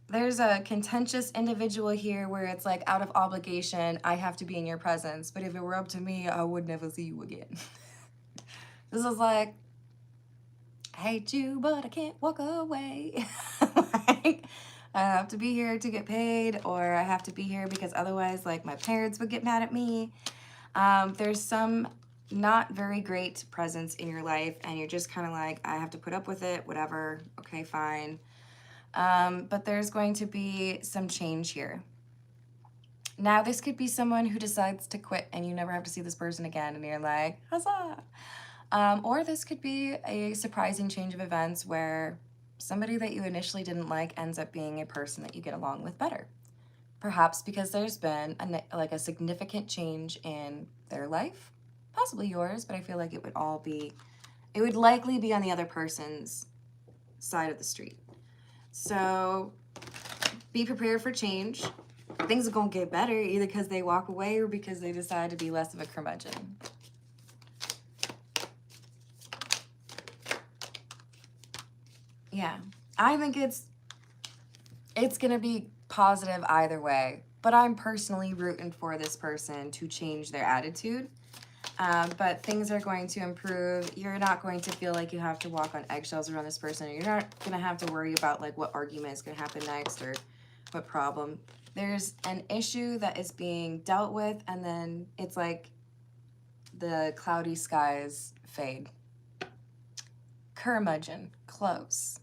There's a contentious individual here where it's like out of obligation, I have to be in your presence. But if it were up to me, I would never see you again. This is like, I hate you, but I can't walk away. Like, I have to be here to get paid, or I have to be here because otherwise, like, my parents would get mad at me. There's some not very great presence in your life, and you're just kind of like, I have to put up with it, whatever, okay, fine. But there's going to be some change here. Now, this could be someone who decides to quit and you never have to see this person again, and you're like, huzzah! Or this could be a surprising change of events where somebody that you initially didn't like ends up being a person that you get along with better. Perhaps because there's been a significant change in their life, possibly yours, but I feel like it would likely be on the other person's side of the street. So be prepared for change. Things are gonna get better either because they walk away or because they decide to be less of a curmudgeon. Yeah, I think it's gonna be positive either way, but I'm personally rooting for this person to change their attitude. But things are going to improve. You're not going to feel like you have to walk on eggshells around this person. You're not gonna have to worry about like what argument is gonna happen next or what problem. There's an issue that is being dealt with, and then it's like the cloudy skies fade. Curmudgeon, close.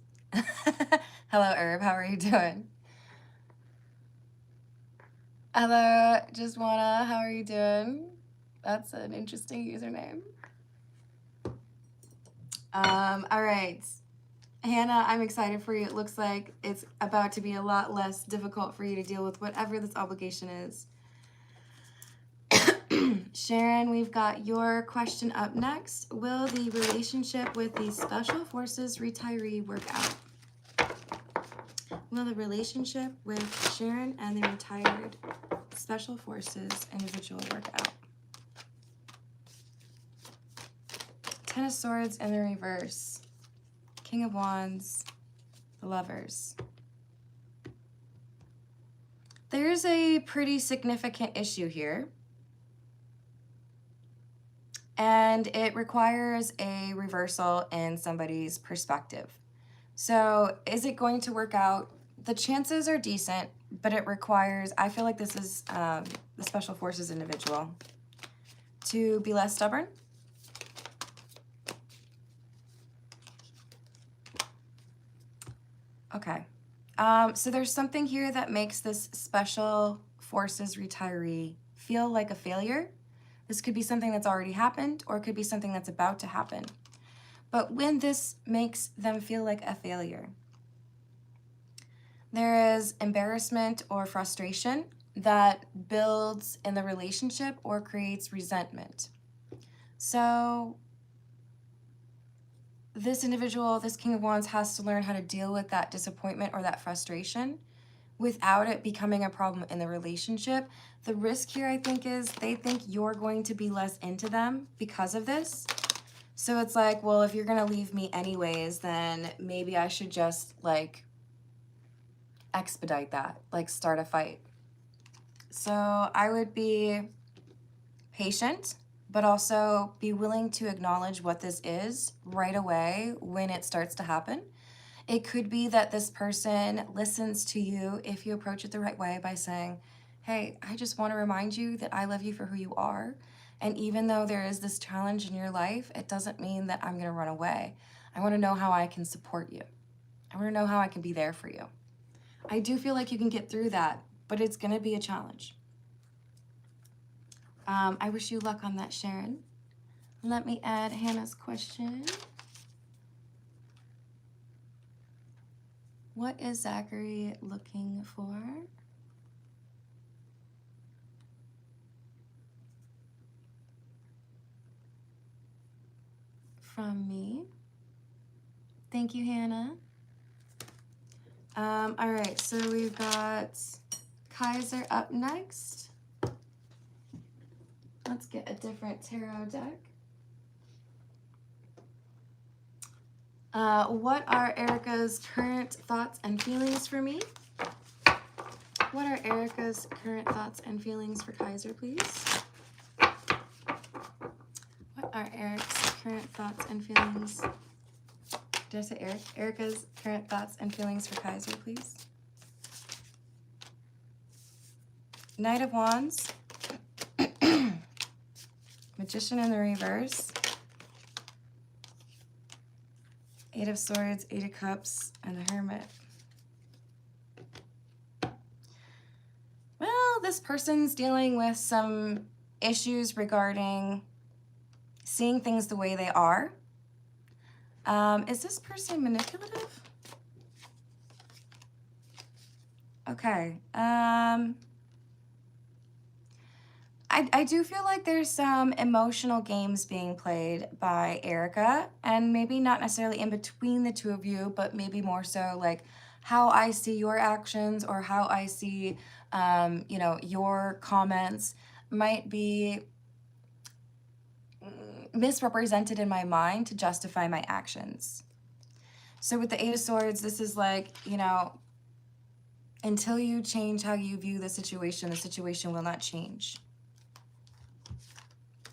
Hello, Herb, how are you doing? Hello, just wanna, how are you doing? That's an interesting username. All right. Hannah, I'm excited for you. It looks like it's about to be a lot less difficult for you to deal with whatever this obligation is. Sharon, we've got your question up next. Will the relationship with the Special Forces retiree work out? Will the relationship with Sharon and the retired Special Forces individual work out? Ten of Swords in the reverse. King of Wands, the Lovers. There's a pretty significant issue here, and it requires a reversal in somebody's perspective. So is it going to work out? The chances are decent, but it requires, I feel like this is the Special Forces individual, to be less stubborn. Okay, so there's something here that makes this Special Forces retiree feel like a failure. This could be something that's already happened, or it could be something that's about to happen. But when this makes them feel like a failure, there is embarrassment or frustration that builds in the relationship or creates resentment. So this individual, this King of Wands, has to learn how to deal with that disappointment or that frustration without it becoming a problem in the relationship. The risk here, I think, is they think you're going to be less into them because of this. So it's like, well, if you're gonna leave me anyways, then maybe I should just like expedite that, like start a fight. So I would be patient, but also be willing to acknowledge what this is right away when it starts to happen. It could be that this person listens to you if you approach it the right way by saying, hey, I just want to remind you that I love you for who you are. And even though there is this challenge in your life, it doesn't mean that I'm going to run away. I want to know how I can support you. I want to know how I can be there for you. I do feel like you can get through that, but it's going to be a challenge. I wish you luck on that, Sharon. Let me add Hannah's question. What is Zachary looking for? From me. Thank you, Hannah. All right, so we've got Kaiser up next. Let's get a different tarot deck. What are Erica's current thoughts and feelings for me? What are Erica's current thoughts and feelings for Kaiser, please? What are Eric's current thoughts and feelings Did I say Eric? Erica's current thoughts and feelings for Kaiser, please. Knight of Wands. Magician in the reverse. Eight of Swords, Eight of Cups, and the Hermit. Well, this person's dealing with some issues regarding seeing things the way they are. Is this person manipulative? Okay. I do feel like there's some emotional games being played by Erica, and maybe not necessarily in between the two of you, but maybe more so like how I see your actions or how I see, you know, your comments might be misrepresented in my mind to justify my actions. So with the Eight of Swords, this is like, you know, until you change how you view the situation will not change.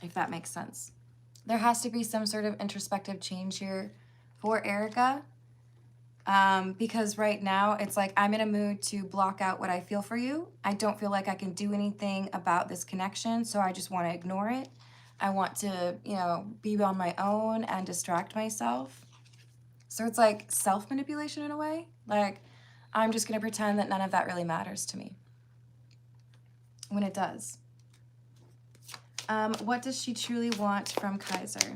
If that makes sense. There has to be some sort of introspective change here for Erica. Because right now it's like I'm in a mood to block out what I feel for you. I don't feel like I can do anything about this connection, so I just want to ignore it. I want to, you know, be on my own and distract myself. So it's like self-manipulation in a way. Like, I'm just going to pretend that none of that really matters to me. When it does. What does she truly want from Kaiser?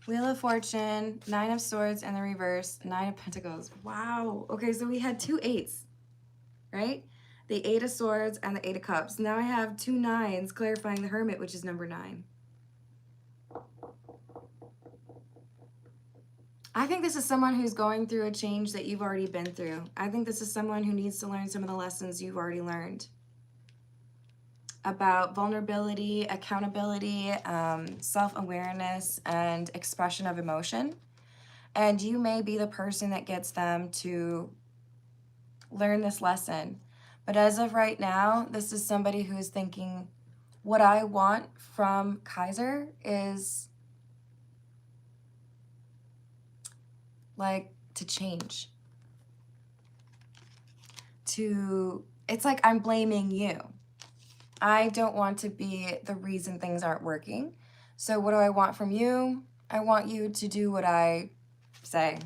Wheel of Fortune, Nine of Swords in the reverse, Nine of Pentacles. Wow. Okay, so we had two eights, right? The Eight of Swords and the Eight of Cups. Now I have two nines clarifying the Hermit, which is number 9. I think this is someone who's going through a change that you've already been through. I think this is someone who needs to learn some of the lessons you've already learned about vulnerability, accountability, self-awareness, and expression of emotion. And you may be the person that gets them to learn this lesson. But as of right now, this is somebody who is thinking, what I want from Kaiser is like to change. It's like I'm blaming you. I don't want to be the reason things aren't working. So what do I want from you? I want you to do what I say.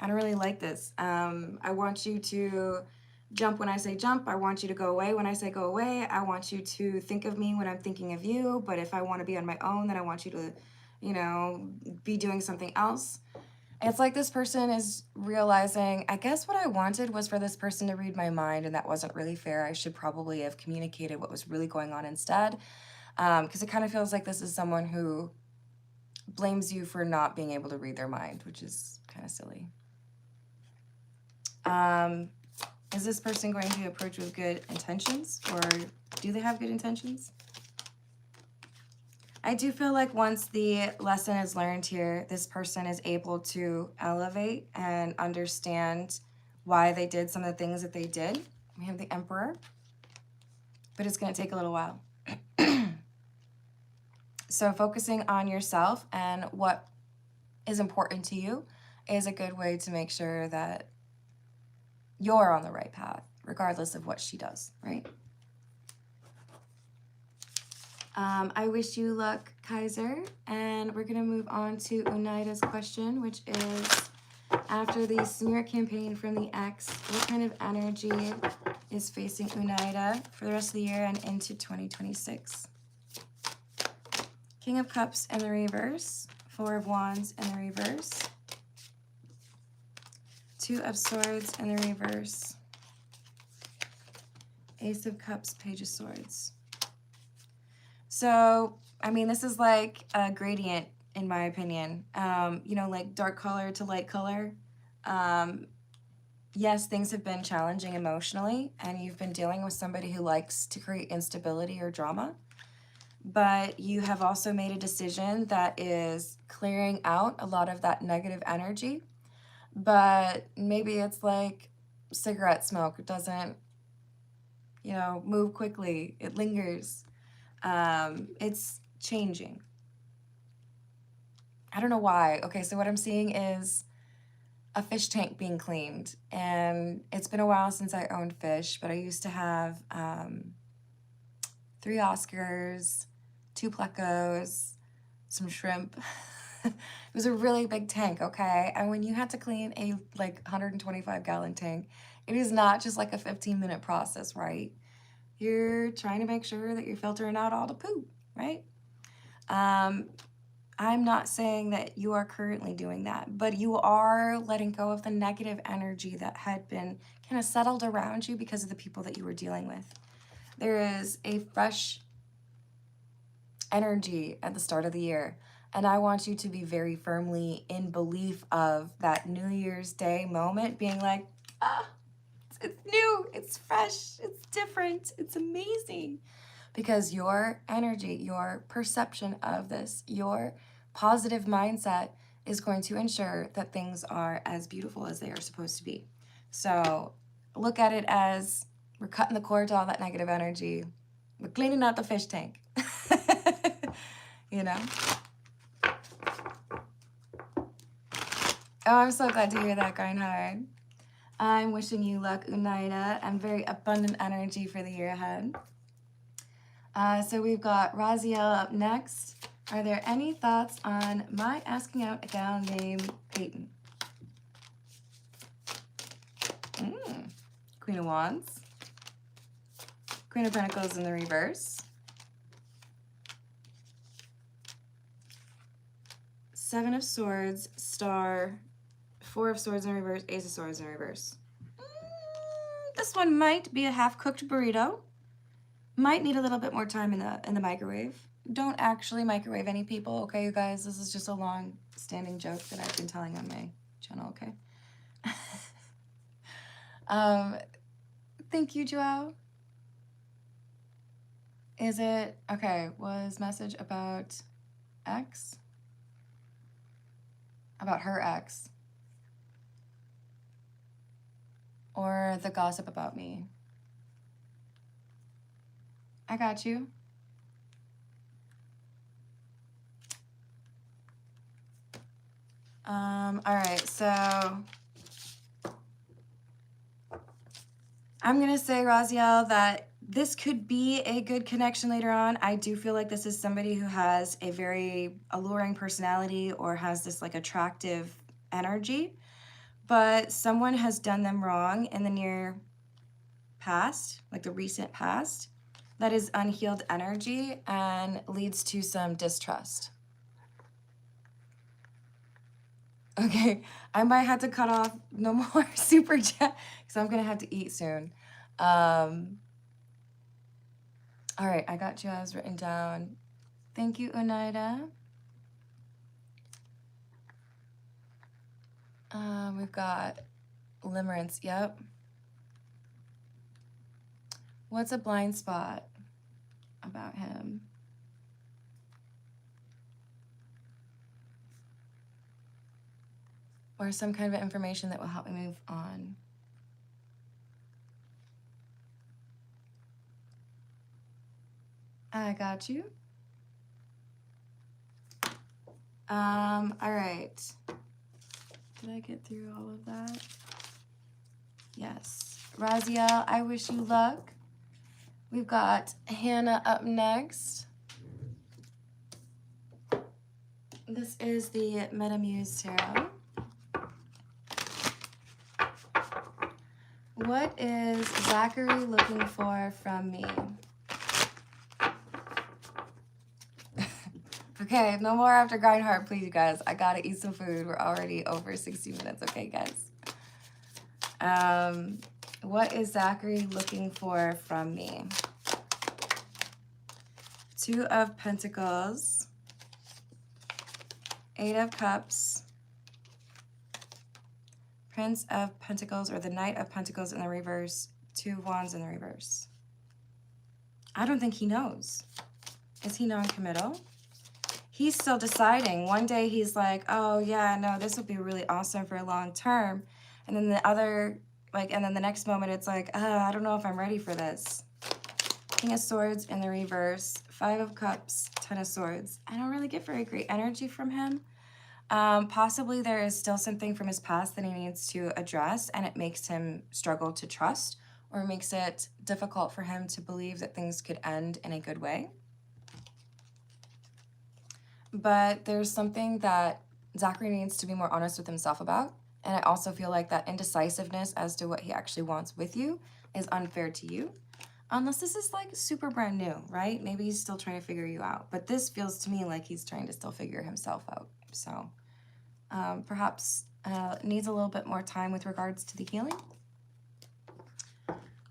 I don't really like this. I want you to jump when I say jump. I want you to go away when I say go away. I want you to think of me when I'm thinking of you. But if I want to be on my own, then I want you to, you know, be doing something else. It's like this person is realizing, I guess what I wanted was for this person to read my mind, and that wasn't really fair. I should probably have communicated what was really going on instead. Because it kind of feels like this is someone who blames you for not being able to read their mind, which is kind of silly. Is this person going to approach with good intentions, or do they have good intentions? I do feel like once the lesson is learned here, this person is able to elevate and understand why they did some of the things that they did. We have the Emperor, but it's going to take a little while. So focusing on yourself and what is important to you is a good way to make sure that you're on the right path, regardless of what she does, right? I wish you luck, Kaiser, and we're going to move on to Oneida's question, which is, after the smear campaign from the ex, what kind of energy is facing Oneida for the rest of the year and into 2026? King of Cups in the reverse, Four of Wands in the reverse, Two of Swords in the reverse, Ace of Cups, Page of Swords. So, I mean, this is like a gradient, in my opinion. You know, like dark color to light color. Yes, things have been challenging emotionally, and you've been dealing with somebody who likes to create instability or drama. But you have also made a decision that is clearing out a lot of that negative energy. But maybe it's like cigarette smoke. It doesn't, you know, move quickly. It lingers. It's changing. I don't know why. Okay, so what I'm seeing is a fish tank being cleaned. And it's been a while since I owned fish, but I used to have 3 Oscars, 2 plecos, some shrimp. It was a really big tank, okay? And when you had to clean a like 125-gallon tank, it is not just like a 15-minute process, right? You're trying to make sure that you're filtering out all the poop, right? I'm not saying that you are currently doing that, but you are letting go of the negative energy that had been kind of settled around you because of the people that you were dealing with. There is a fresh energy at the start of the year, and I want you to be very firmly in belief of that New Year's Day moment being like, ah, it's new, it's fresh, it's different, it's amazing. Because your energy, your perception of this, your positive mindset is going to ensure that things are as beautiful as they are supposed to be. So look at it as we're cutting the cord to all that negative energy. We're cleaning out the fish tank. You know? Oh, I'm so glad to hear that, Grindhard. I'm wishing you luck, Unaida, and very abundant energy for the year ahead. So we've got Raziel up next. Are there any thoughts on my asking out a gal named Peyton? Queen of Wands. Queen of Pentacles in the reverse. 7 of Swords, Star, 4 of Swords in reverse, Ace of Swords in reverse. This one might be a half-cooked burrito. Might need a little bit more time in the microwave. Don't actually microwave any people, okay, you guys? This is just a long-standing joke that I've been telling on my channel, okay? Thank you, Joao. Is it, okay, was message about ex? About her ex? Or the gossip about me? I got you. All right, so I'm gonna say, Raziel, that this could be a good connection later on. I do feel like this is somebody who has a very alluring personality or has this like attractive energy, but someone has done them wrong in the near past, like the recent past, that is unhealed energy and leads to some distrust. Okay, I might have to cut off no more super chat because I'm gonna have to eat soon. All right, I got Jazz written down. Thank you, Oneida. We've got Limerence, yep. What's a blind spot about him? Or some kind of information that will help me move on. I got you. All right. Did I get through all of that? Yes. Raziel, I wish you luck. We've got Hannah up next. This is the Metamuse Tarot. What is Zachary looking for from me? Okay, no more after Grindheart, please, you guys. I gotta eat some food. We're already over 60 minutes, okay, guys? What is Zachary looking for from me? 2 of Pentacles, 8 of Cups, Prince of Pentacles, or the Knight of Pentacles in the reverse, 2 of Wands in the reverse. I don't think he knows. Is he non-committal? He's still deciding. One day he's like, oh yeah, no, this would be really awesome for a long term. And then the other, and then the next moment it's like, I don't know if I'm ready for this. King of Swords in the reverse, 5 of Cups, 10 of Swords. I don't really get very great energy from him. Possibly there is still something from his past that he needs to address, and it makes him struggle to trust, or makes it difficult for him to believe that things could end in a good way. But there's something that Zachary needs to be more honest with himself about. And I also feel like that indecisiveness as to what he actually wants with you is unfair to you. Unless this is like super brand new, right? Maybe he's still trying to figure you out. But this feels to me like he's trying to still figure himself out. So perhaps needs a little bit more time with regards to the healing.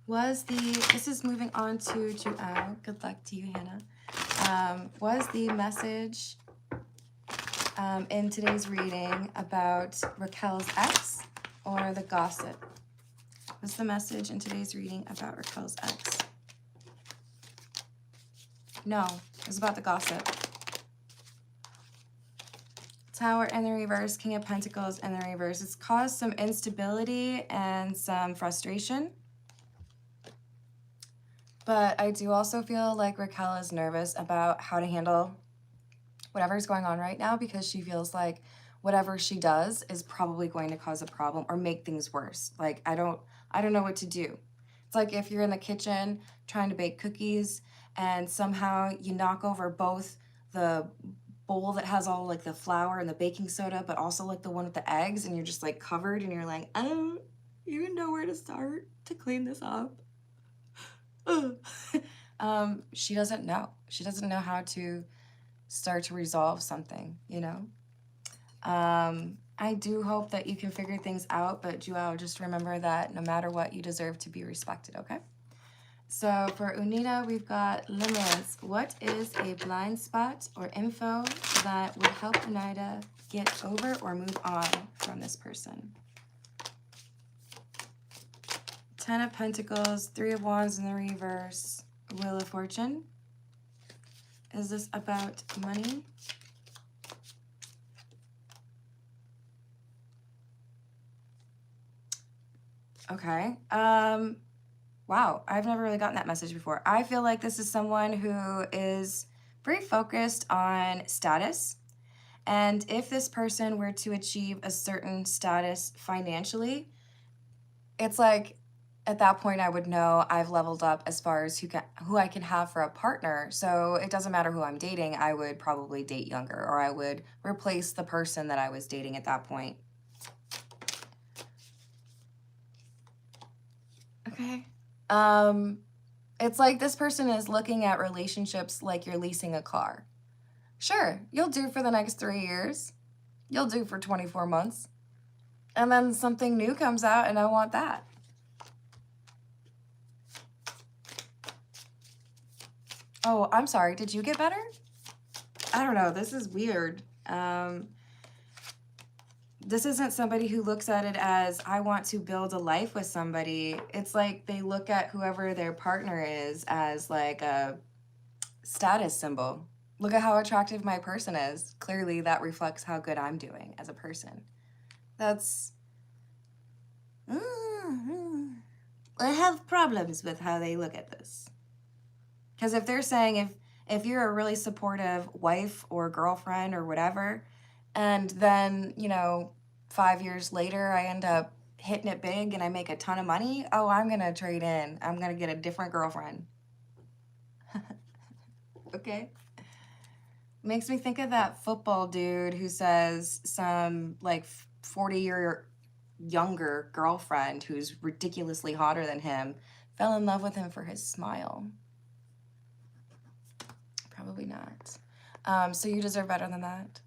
This is moving on to Joelle. Good luck to you, Hannah. Was the message in today's reading about Raquel's ex or the gossip? What's the message in today's reading about Raquel's ex? No, it was about the gossip. Tower in the reverse, King of Pentacles in the reverse. It's caused some instability and some frustration. But I do also feel like Raquel is nervous about how to handle whatever's going on right now, because she feels like whatever she does is probably going to cause a problem or make things worse. Like, I don't know what to do. It's like if you're in the kitchen trying to bake cookies and somehow you knock over both the bowl that has all like the flour and the baking soda, but also like the one with the eggs, and you're just like covered and you're like, I don't even know where to start to clean this up. She doesn't know. She doesn't know how to start to resolve something, you know? I do hope that you can figure things out, but Joelle, just remember that no matter what, you deserve to be respected, okay? So for Unita, we've got limits. What is a blind spot or info that would help Unita get over or move on from this person? 10 of Pentacles, 3 of Wands in the reverse, Wheel of Fortune. Is this about money? Okay. Wow, I've never really gotten that message before. I feel like this is someone who is very focused on status. And if this person were to achieve a certain status financially, it's like at that point I would know I've leveled up as far as who I can have for a partner. So it doesn't matter who I'm dating. I would probably date younger, or I would replace the person that I was dating at that point. Okay. It's like this person is looking at relationships like you're leasing a car. Sure, you'll do for the next 3 years. You'll do for 24 months. And then something new comes out and I want that. Oh, I'm sorry. Did you get better? I don't know. This is weird. This isn't somebody who looks at it as, I want to build a life with somebody. It's like they look at whoever their partner is as like a status symbol. Look at how attractive my person is. Clearly that reflects how good I'm doing as a person. That's... I have problems with how they look at this. Because if they're saying, if you're a really supportive wife or girlfriend or whatever, and then, you know, 5 years later, I end up hitting it big and I make a ton of money, oh, I'm going to trade in. I'm going to get a different girlfriend. Okay? Makes me think of that football dude who says some, like, 40-year younger girlfriend who's ridiculously hotter than him fell in love with him for his smile. Probably not. So you deserve better than that.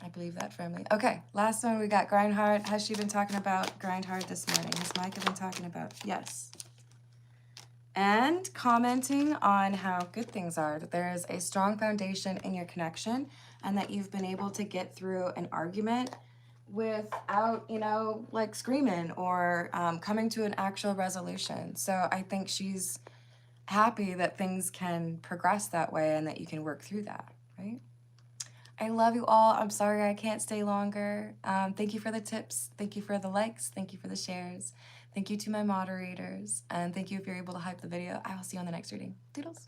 I believe that firmly. Okay, last one we got Grindhard. Has she been talking about Grindhard this morning? Has Micah been talking about? Yes. And commenting on how good things are, that there is a strong foundation in your connection and that you've been able to get through an argument without, you know, like screaming or coming to an actual resolution. So I think she's happy that things can progress that way and that you can work through that, right? I love you all. I'm sorry I can't stay longer. Thank you for the tips. Thank you for the likes. Thank you for the shares. Thank you to my moderators, and thank you if you're able to hype the video. I will see you on the next reading. Doodles.